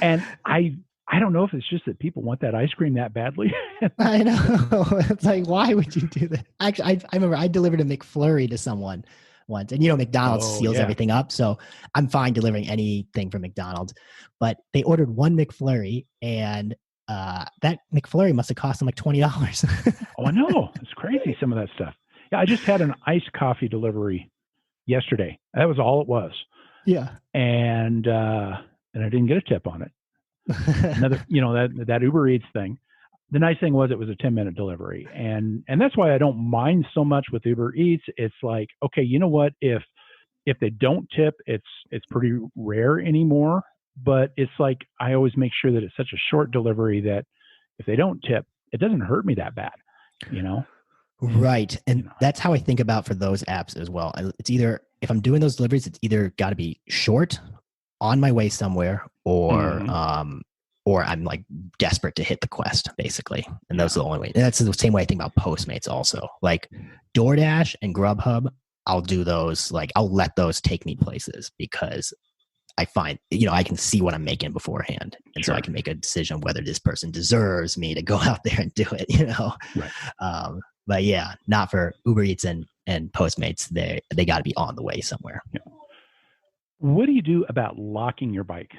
And I don't know if it's just that people want that ice cream that badly. I know. It's like, why would you do that? Actually, I remember I delivered a McFlurry to someone once, and McDonald's seals everything up, so I'm fine delivering anything from McDonald's. But they ordered one McFlurry, and that McFlurry must have cost them like $20. Oh, I know. It's crazy, some of that stuff. Yeah, I just had an iced coffee delivery yesterday. That was all it was. Yeah. And I didn't get a tip on it. Another, that Uber Eats thing. The nice thing was it was a 10-minute delivery. And that's why I don't mind so much with Uber Eats. It's like, okay, you know what? If they don't tip, it's pretty rare anymore. But it's like I always make sure that it's such a short delivery that if they don't tip, it doesn't hurt me that bad, Right. And that's how I think about for those apps as well. It's either, if I'm doing those deliveries, it's either got to be short, on my way somewhere, or I'm like desperate to hit the quest, basically. And those are the only way. And that's the same way I think about Postmates also. Like DoorDash and Grubhub, I'll do those, like I'll let those take me places because I find, I can see what I'm making beforehand. And so I can make a decision whether this person deserves me to go out there and do it, Right. But yeah, not for Uber Eats and Postmates. They got to be on the way somewhere. Yeah. What do you do about locking your bike?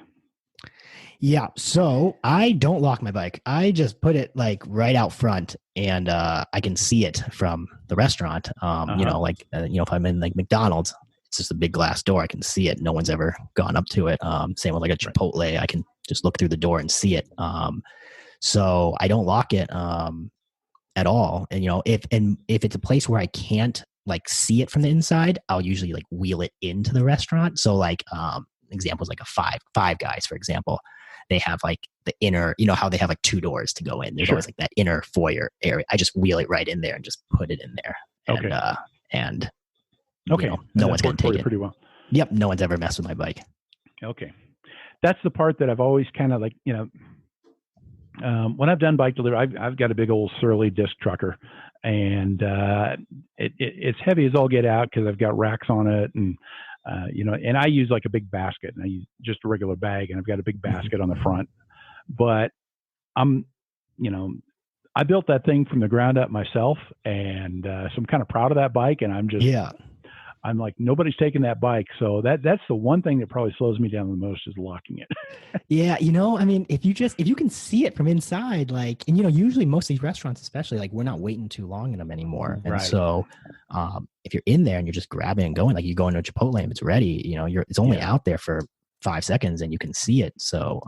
Yeah, so I don't lock my bike. I just put it like right out front, and I can see it from the restaurant. If I'm in like McDonald's, it's just a big glass door. I can see it. No one's ever gone up to it. Same with like a Chipotle. I can just look through the door and see it. So I don't lock it at all. And if it's a place where I can't like see it from the inside, I'll usually like wheel it into the restaurant. So like examples like a Five Guys, for example, they have like the inner, how they have like 2 doors to go in. There's always like that inner foyer area. I just wheel it right in there and just put it in there. And no one's going to take it pretty well. Yep. No one's ever messed with my bike. Okay. That's the part that I've always kind of like, when I've done bike delivery, I've got a big old surly disc trucker, and it's heavy as all get out because I've got racks on it, and and I use like a big basket, and I use just a regular bag, and I've got a big basket on the front. But I built that thing from the ground up myself, and so I'm kind of proud of that bike, and I'm like, nobody's taking that bike. So that's the one thing that probably slows me down the most is locking it. Yeah. I mean, if you can see it from inside, like, and usually most of these restaurants, especially, like, we're not waiting too long in them anymore. And so if you're in there and you're just grabbing and going, like you go into a Chipotle and it's ready, it's only out there for 5 seconds and you can see it. So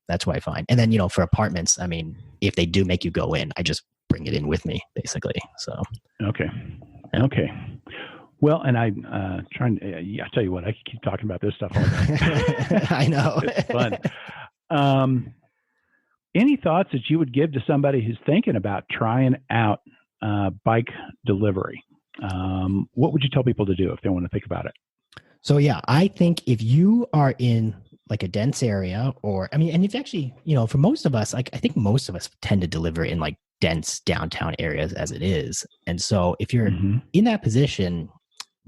that's what I find. And then, for apartments, I mean, if they do make you go in, I just bring it in with me basically. So. Okay. Well, and I'm trying to, I tell you what, I could keep talking about this stuff all day. I know. It's fun. Any thoughts that you would give to somebody who's thinking about trying out bike delivery? What would you tell people to do if they want to think about it? So, yeah, I think if you are in like a dense area, and if actually, for most of us, like I think most of us tend to deliver in like dense downtown areas as it is. And so if you're in that position,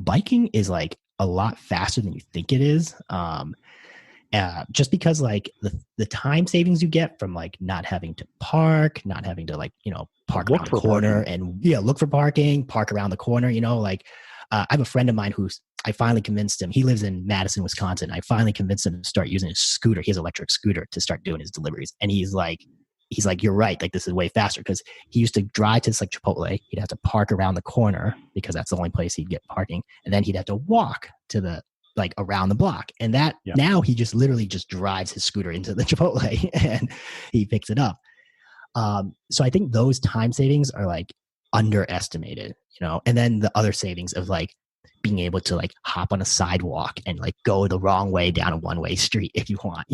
biking is like a lot faster than you think it is. Just because like the time savings you get from like not having to park, not having to like, park Look around the for corner parking. and look for parking, park around the corner, like I have a friend of mine I finally convinced him, he lives in Madison, Wisconsin. I finally convinced him to start using his scooter. He has an electric scooter to start doing his deliveries. And he's like, you're right. Like this is way faster because he used to drive to this like Chipotle. He'd have to park around the corner because that's the only place he'd get parking. And then he'd have to walk to the like around the block. And that now he just literally just drives his scooter into the Chipotle and he picks it up. So I think those time savings are like underestimated, and then the other savings of like being able to like hop on a sidewalk and like go the wrong way down a one-way street if you want,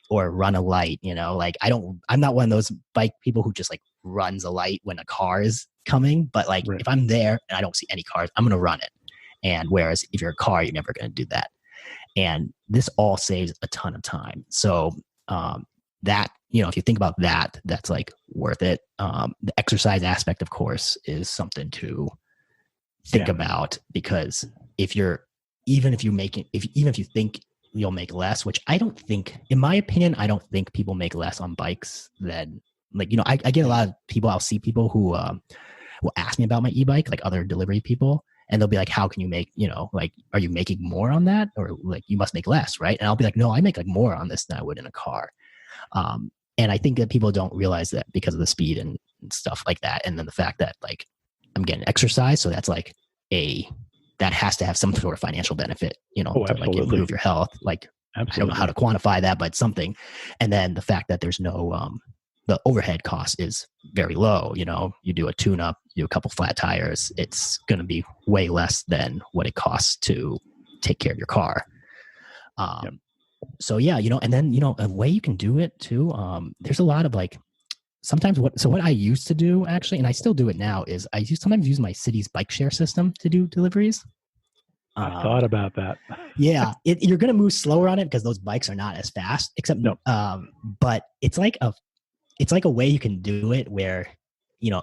or run a light, like I'm not one of those bike people who just like runs a light when a car is coming, but like if I'm there and I don't see any cars, I'm going to run it. And whereas if you're a car, you're never going to do that. And this all saves a ton of time. So that, if you think about that, that's like worth it. The exercise aspect, of course, is something to think about, because even if you think you'll make less, which I don't think, in my opinion, I don't think people make less on bikes than like, I get a lot of people, I'll see people who will ask me about my e-bike, like other delivery people. And they'll be like, how can you make, like, are you making more on that? Or like, you must make less, right? And I'll be like, no, I make like more on this than I would in a car. And I think that people don't realize that because of the speed and stuff like that. And then the fact that like I'm getting exercise. So that's like that has to have some sort of financial benefit, to like improve your health. Like, absolutely. I don't know how to quantify that, but something. And then the fact that there's no, the overhead cost is very low. You do a tune up, you do a couple flat tires, it's going to be way less than what it costs to take care of your car. So yeah, and then, a way you can do it too. There's a lot of like, sometimes what I used to do actually, and I still do it now, is I sometimes use my city's bike share system to do deliveries. I thought about that. Yeah, you're going to move slower on it because those bikes are not as fast, except, but it's like a way you can do it where,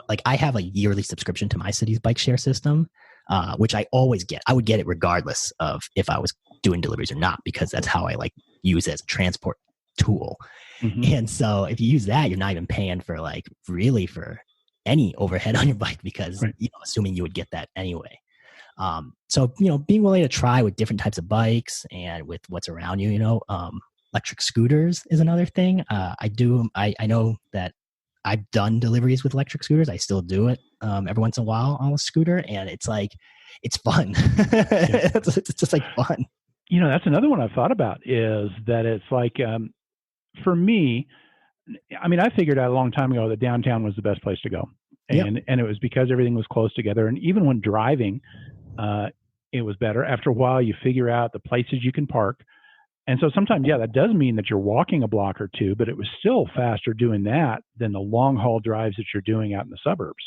like I have a yearly subscription to my city's bike share system, which I always get. I would get it regardless of if I was doing deliveries or not, because that's how I like use it as a transport tool. Mm-hmm. And so if you use that, you're not even paying for like really for any overhead on your bike, because assuming you would get that anyway. So, being willing to try with different types of bikes and with what's around you, electric scooters is another thing. I know that I've done deliveries with electric scooters. I still do it every once in a while on a scooter, and it's like, it's fun. It's just like fun. That's another one I've thought about, is that it's like, for me, I mean, I figured out a long time ago that downtown was the best place to go. And it was because everything was close together. And even when driving, it was better. After a while, you figure out the places you can park. And so sometimes, that does mean that you're walking a block or two, but it was still faster doing that than the long haul drives that you're doing out in the suburbs.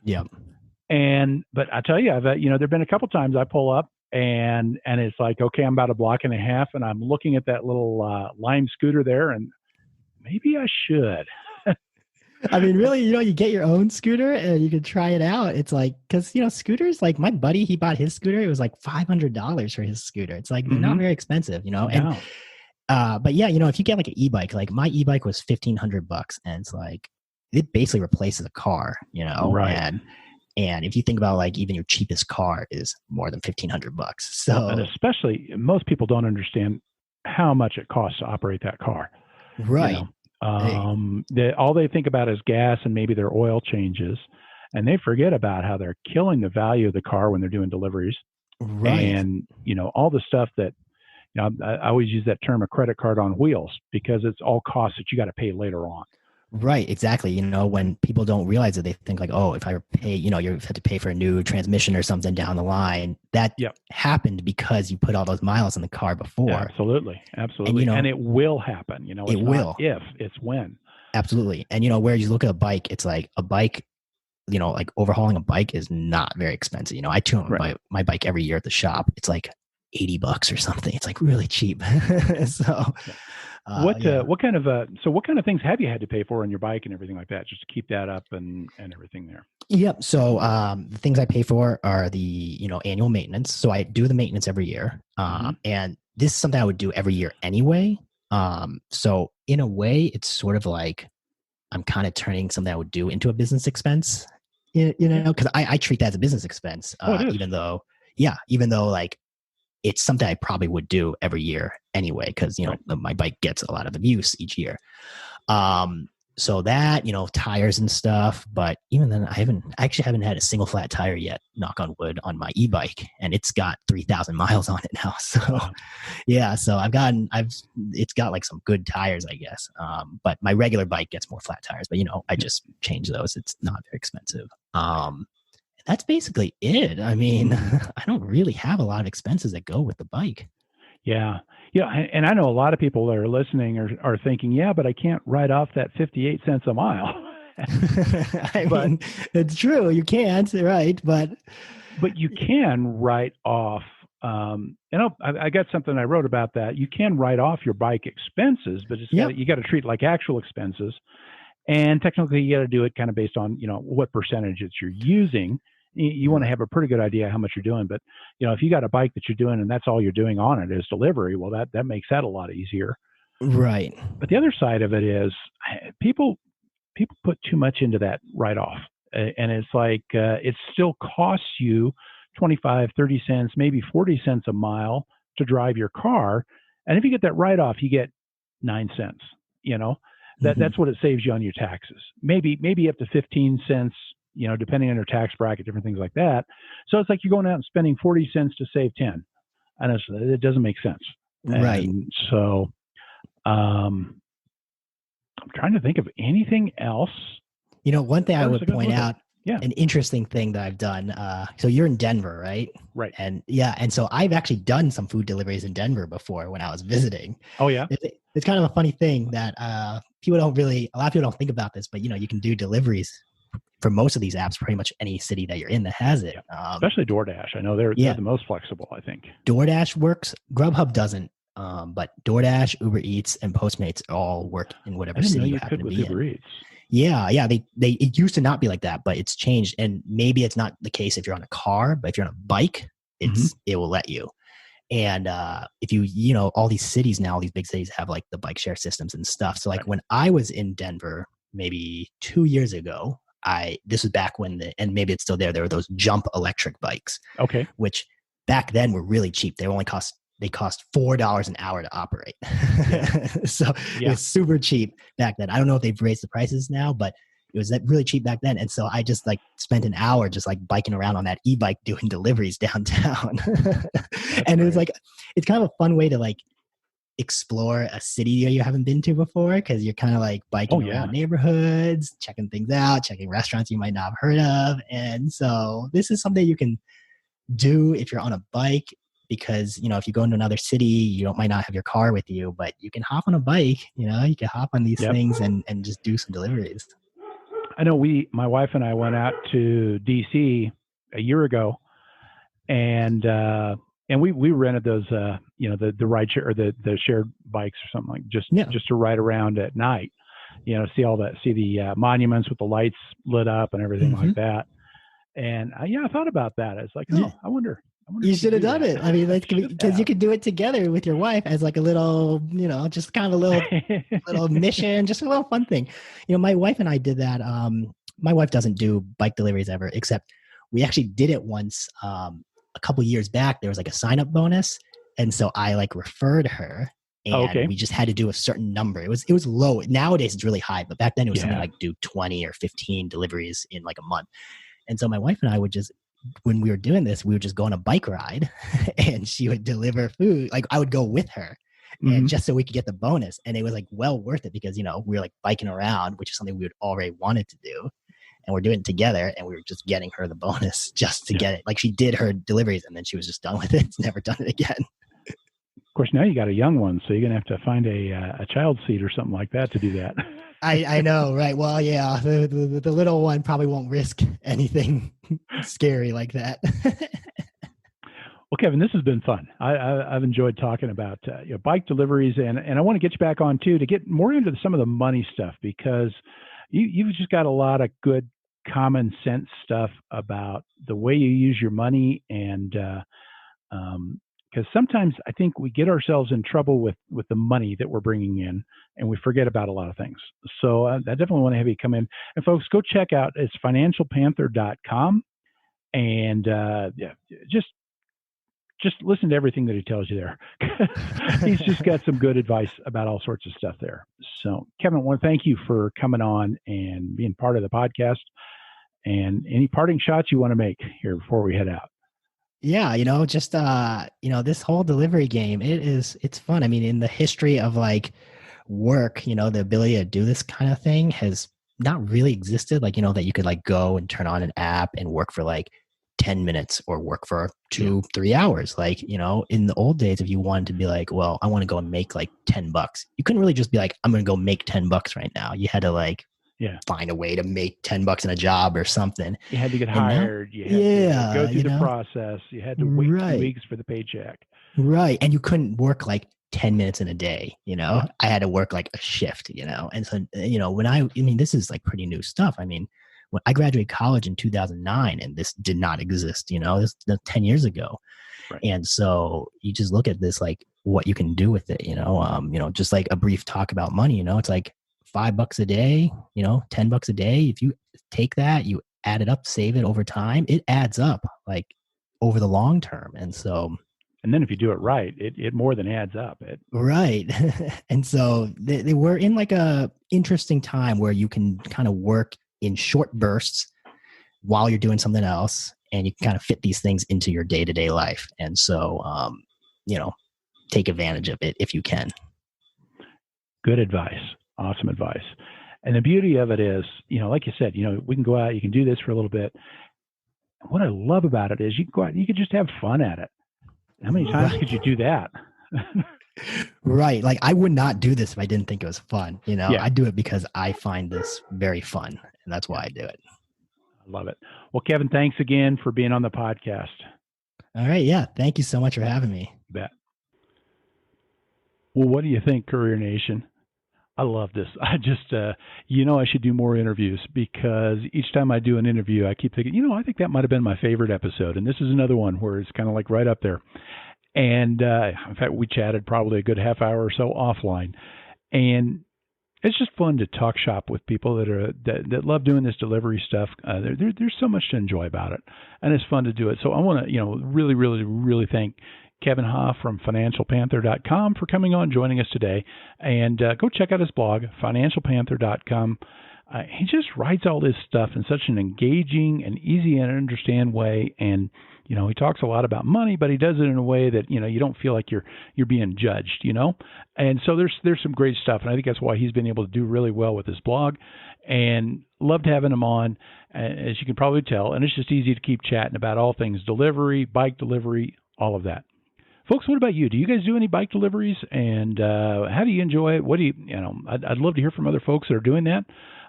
Yeah. But I tell you, I've, there've been a couple times I pull up and it's like, okay, I'm about a block and a half, and I'm looking at that little Lime scooter there, and maybe I should. I mean, really, you get your own scooter and you can try it out. It's like, because, scooters, like my buddy, he bought his scooter. It was like $500 for his scooter. It's like, they're not very expensive, And, but yeah, if you get like an e-bike, like my e-bike was $1,500, and it's like, it basically replaces a car, Right. And if you think about like even your cheapest car is more than $1,500. So, and especially most people don't understand how much it costs to operate that car. Right. All they think about is gas and maybe their oil changes, and they forget about how they're killing the value of the car when they're doing deliveries. Right. And, all the stuff that, I always use that term, a credit card on wheels, because it's all costs that you got to pay later on. Right, exactly. When people don't realize it, they think like, oh, if I pay, you have to pay for a new transmission or something down the line. That happened because you put all those miles in the car before. Absolutely. And it will happen. It's it will. Not if, it's when. Absolutely. And, where you look at a bike, it's like a bike, like overhauling a bike is not very expensive. I tune my bike every year at the shop. It's like $80 or something. It's like really cheap. So... what kind of things have you had to pay for on your bike and everything like that, just to keep that up and everything there? Yep. So the things I pay for are the annual maintenance. So I do the maintenance every year, Hmm. and this is something I would do every year anyway. So in a way, it's sort of like I'm kind of turning something I would do into a business expense. Yeah. Because I treat that as a business expense, Oh, it is. even though like it's something I probably would do every year anyway, because Right. my bike gets a lot of abuse each year. Um, so that, tires and stuff, but even then I actually haven't had a single flat tire yet, knock on wood, on my e-bike, and it's got 3,000 miles on it now. So Wow. yeah, so it's got like some good tires, I guess. But my regular bike gets more flat tires, but I Yeah. just change those. It's not very expensive. That's basically it. I mean, I don't really have a lot of expenses that go with the bike. Yeah. Yeah. And I know a lot of people that are listening are thinking, yeah, but I can't write off that 58 cents a mile. I but, mean, it's true. You can't, right? but you can write off, I got something I wrote about that. You can write off your bike expenses, but Yep. you got to treat it like actual expenses. And technically, you got to do it kind of based on what percentage that you're using. You want to Right. have a pretty good idea how much you're doing. But if you got a bike that you're doing and that's all you're doing on it is delivery, well, that makes that a lot easier. Right. But the other side of it is people put too much into that write off, and it's like it still costs you 25, 30 cents, maybe 40 cents a mile to drive your car. And if you get that write off, you get 9 cents. You know, Hmm. that's what it saves you on your taxes. Maybe up to 15 cents. Depending on your tax bracket, different things like that. So it's like you're going out and spending 40 cents to save 10. And it doesn't make sense. Right. And so um, I'm trying to think of anything else. One thing I What else would I got to point look at? out, Yeah, an interesting thing that I've done. So you're in Denver, right? right. And yeah, and so I've actually done some food deliveries in Denver before when I was visiting. Oh yeah, It's kind of a funny thing that a lot of people don't think about this, but you can do deliveries for most of these apps, pretty much any city that you're in that has it. yeah. Especially DoorDash. I know they're Yeah, the most flexible. I think. DoorDash works. Grubhub doesn't. But DoorDash, Uber Eats, and Postmates all work in I whatever didn't know city you you happen could to with be Uber in. Eats. Yeah. It used to not be like that, but it's changed. And maybe it's not the case if you're on a car, but if you're on a bike, Mm-hmm. it will let you. And if all these cities now, all these big cities have like the bike share systems and stuff. So like Right. when I was in Denver, maybe 2 years ago, this was back when and maybe it's still there were those Jump electric bikes, Okay. which back then were really cheap. They cost $4 an hour to operate. Yeah. So it Yeah. was super cheap back then. I don't know if they've raised the prices now, but it was that really cheap back then. And so I just like spent an hour just like biking around on that e-bike doing deliveries downtown. That's And it was great. like, it's kind of a fun way to like explore a city you haven't been to before, because you're kind of like Oh biking yeah. around neighborhoods, checking things out, checking restaurants you might not have heard of. And so this is something you can do if you're on a bike, because if you go into another city, might not have your car with you, but you can hop on a bike. You can hop on these Yep. things and just do some deliveries. I know my wife and I went out to DC a year ago, and we rented those the ride share or the shared bikes or something, like Yeah. just to ride around at night, see the monuments with the lights lit up and everything Mm-hmm. like that. And I thought about that. It's like, Yeah. oh, I wonder You if you could should have do done that. it. I mean, I like, should because you could do it together with your wife as like a little, just kind of a little have. mission, just a little fun thing. My wife and I did that. My wife doesn't do bike deliveries ever, except we actually did it once a couple years back. There was like a sign up bonus, and so I like referred her, Oh, and okay. we just had to do a certain number. It was low. Nowadays it's really high, but back then it was something Yeah. like do 20 or 15 deliveries in like a month. And so my wife and I would just, when we were doing this, we would just go on a bike ride and she would deliver food. Like I would go with her, and Hmm. just so we could get the bonus. And it was like well worth it, because, we were like biking around, which is something we would already wanted to do. And we're doing it together, and we were just getting her the bonus just to Yeah. get it. Like she did her deliveries and then she was just done with it. Never done it again. Of course, now you got a young one, so you're gonna have to find a child seat or something like that to do that. I know, right? Well, yeah, the little one probably won't risk anything scary like that. Well, Kevin, this has been fun. I've enjoyed talking about bike deliveries, and I want to get you back on too to get more into some of the money stuff, because you've just got a lot of good common sense stuff about the way you use your money, and because sometimes I think we get ourselves in trouble with the money that we're bringing in, and we forget about a lot of things. So I definitely want to have you come in. And folks, go check out, it's financialpanther.com, and yeah, just listen to everything that he tells you there. He's just got some good advice about all sorts of stuff there. So Kevin, I want to thank you for coming on and being part of the podcast. And any parting shots you want to make here before we head out? Yeah, just this whole delivery game, it's fun. I mean, in the history of like work, the ability to do this kind of thing has not really existed. Like, that you could like go and turn on an app and work for like 10 minutes or work for 2-3 hours. Like, in the old days, if you wanted to be like, well, I want to go and make like $10, you couldn't really just be like, I'm going to go make $10 right now. You had to like find a way to make $10 in a job or something. You had to get hired. You had to go through the process. You had to wait 2 weeks for the paycheck. Right. And you couldn't work like 10 minutes in a day, I had to work like a shift, and so, when this is like pretty new stuff. I mean, when I graduated college in 2009 and this did not exist, this 10 years ago. Right. And so you just look at this, like what you can do with it, just like a brief talk about money, it's like $5 a day, $10 a day. If you take that, you add it up, save it over time, it adds up like over the long term. And so, and then if you do it right, it more than adds up. Right. And so they were in like a interesting time where you can kind of work in short bursts while you're doing something else, and you can kind of fit these things into your day-to-day life. And so, take advantage of it if you can. Good advice. Awesome advice. And the beauty of it is, like you said, we can go out, you can do this for a little bit. What I love about it is you can go out and you can just have fun at it. How many times could you do that? Right. Like I would not do this if I didn't think it was fun. I do it because I find this very fun, and that's why I do it. I love it. Well, Kevin, thanks again for being on the podcast. All right. Yeah. Thank you so much for having me. You bet. Well, what do you think, Courier Nation? I love this. I just, I should do more interviews, because each time I do an interview, I keep thinking, I think that might have been my favorite episode. And this is another one where it's kind of like right up there. And in fact, we chatted probably a good half hour or so offline. And it's just fun to talk shop with people that love doing this delivery stuff. There's so much to enjoy about it, and it's fun to do it. So I want to, really, really, really thank Kevin Hoff from financialpanther.com for coming on, joining us today. And go check out his blog, financialpanther.com. He just writes all this stuff in such an engaging and easy to understand way. And, he talks a lot about money, but he does it in a way that, you don't feel like you're being judged, And so there's some great stuff. And I think that's why he's been able to do really well with his blog, and loved having him on, as you can probably tell. And it's just easy to keep chatting about all things delivery, bike delivery, all of that. Folks, what about you? Do you guys do any bike deliveries? And how do you enjoy it? What do you I'd love to hear from other folks that are doing that.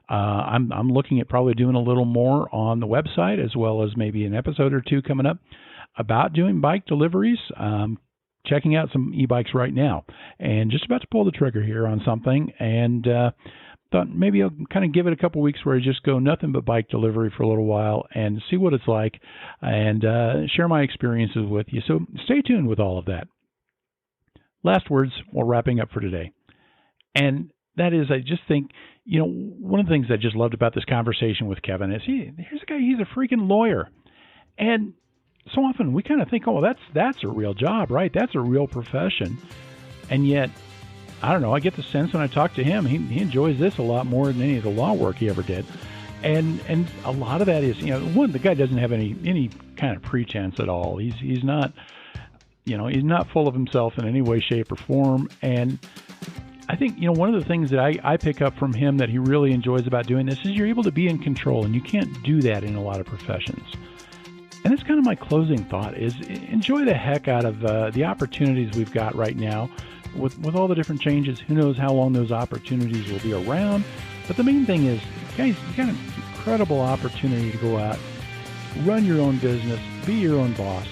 I'm looking at probably doing a little more on the website, as well as maybe an episode or two coming up about doing bike deliveries. Checking out some e-bikes right now, and just about to pull the trigger here on something. And thought maybe I'll kind of give it a couple weeks where I just go nothing but bike delivery for a little while and see what it's like, and share my experiences with you. So stay tuned with all of that. Last words while wrapping up for today. And that is, I just think, one of the things I just loved about this conversation with Kevin is here's a guy, he's a freaking lawyer. And so often we kind of think, oh, that's a real job, right? That's a real profession. And yet, I don't know, I get the sense when I talk to him, he enjoys this a lot more than any of the law work he ever did. And a lot of that is, the guy doesn't have any kind of pretense at all. He's not, he's not full of himself in any way, shape, or form. And I think, one of the things that I pick up from him that he really enjoys about doing this is you're able to be in control, and you can't do that in a lot of professions. And that's kind of my closing thought, is enjoy the heck out of the opportunities we've got right now with all the different changes. Who knows how long those opportunities will be around. But the main thing is, guys, you got an incredible opportunity to go out, run your own business, be your own boss.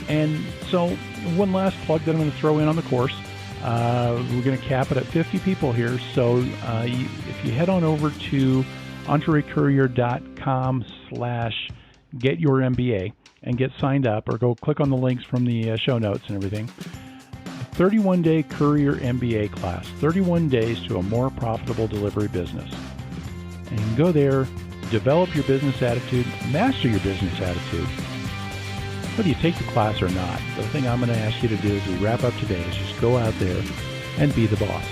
And so one last plug that I'm going to throw in on the course. We're going to cap it at 50 people here. So if you head on over to EntreCourier.com/getyourMBA and get signed up, or go click on the links from the show notes and everything. 31-day Courier MBA class, 31 days to a more profitable delivery business. And you can go there, develop your business attitude, master your business attitude. Whether you take the class or not, the thing I'm going to ask you to do as we wrap up today is just go out there and be the boss.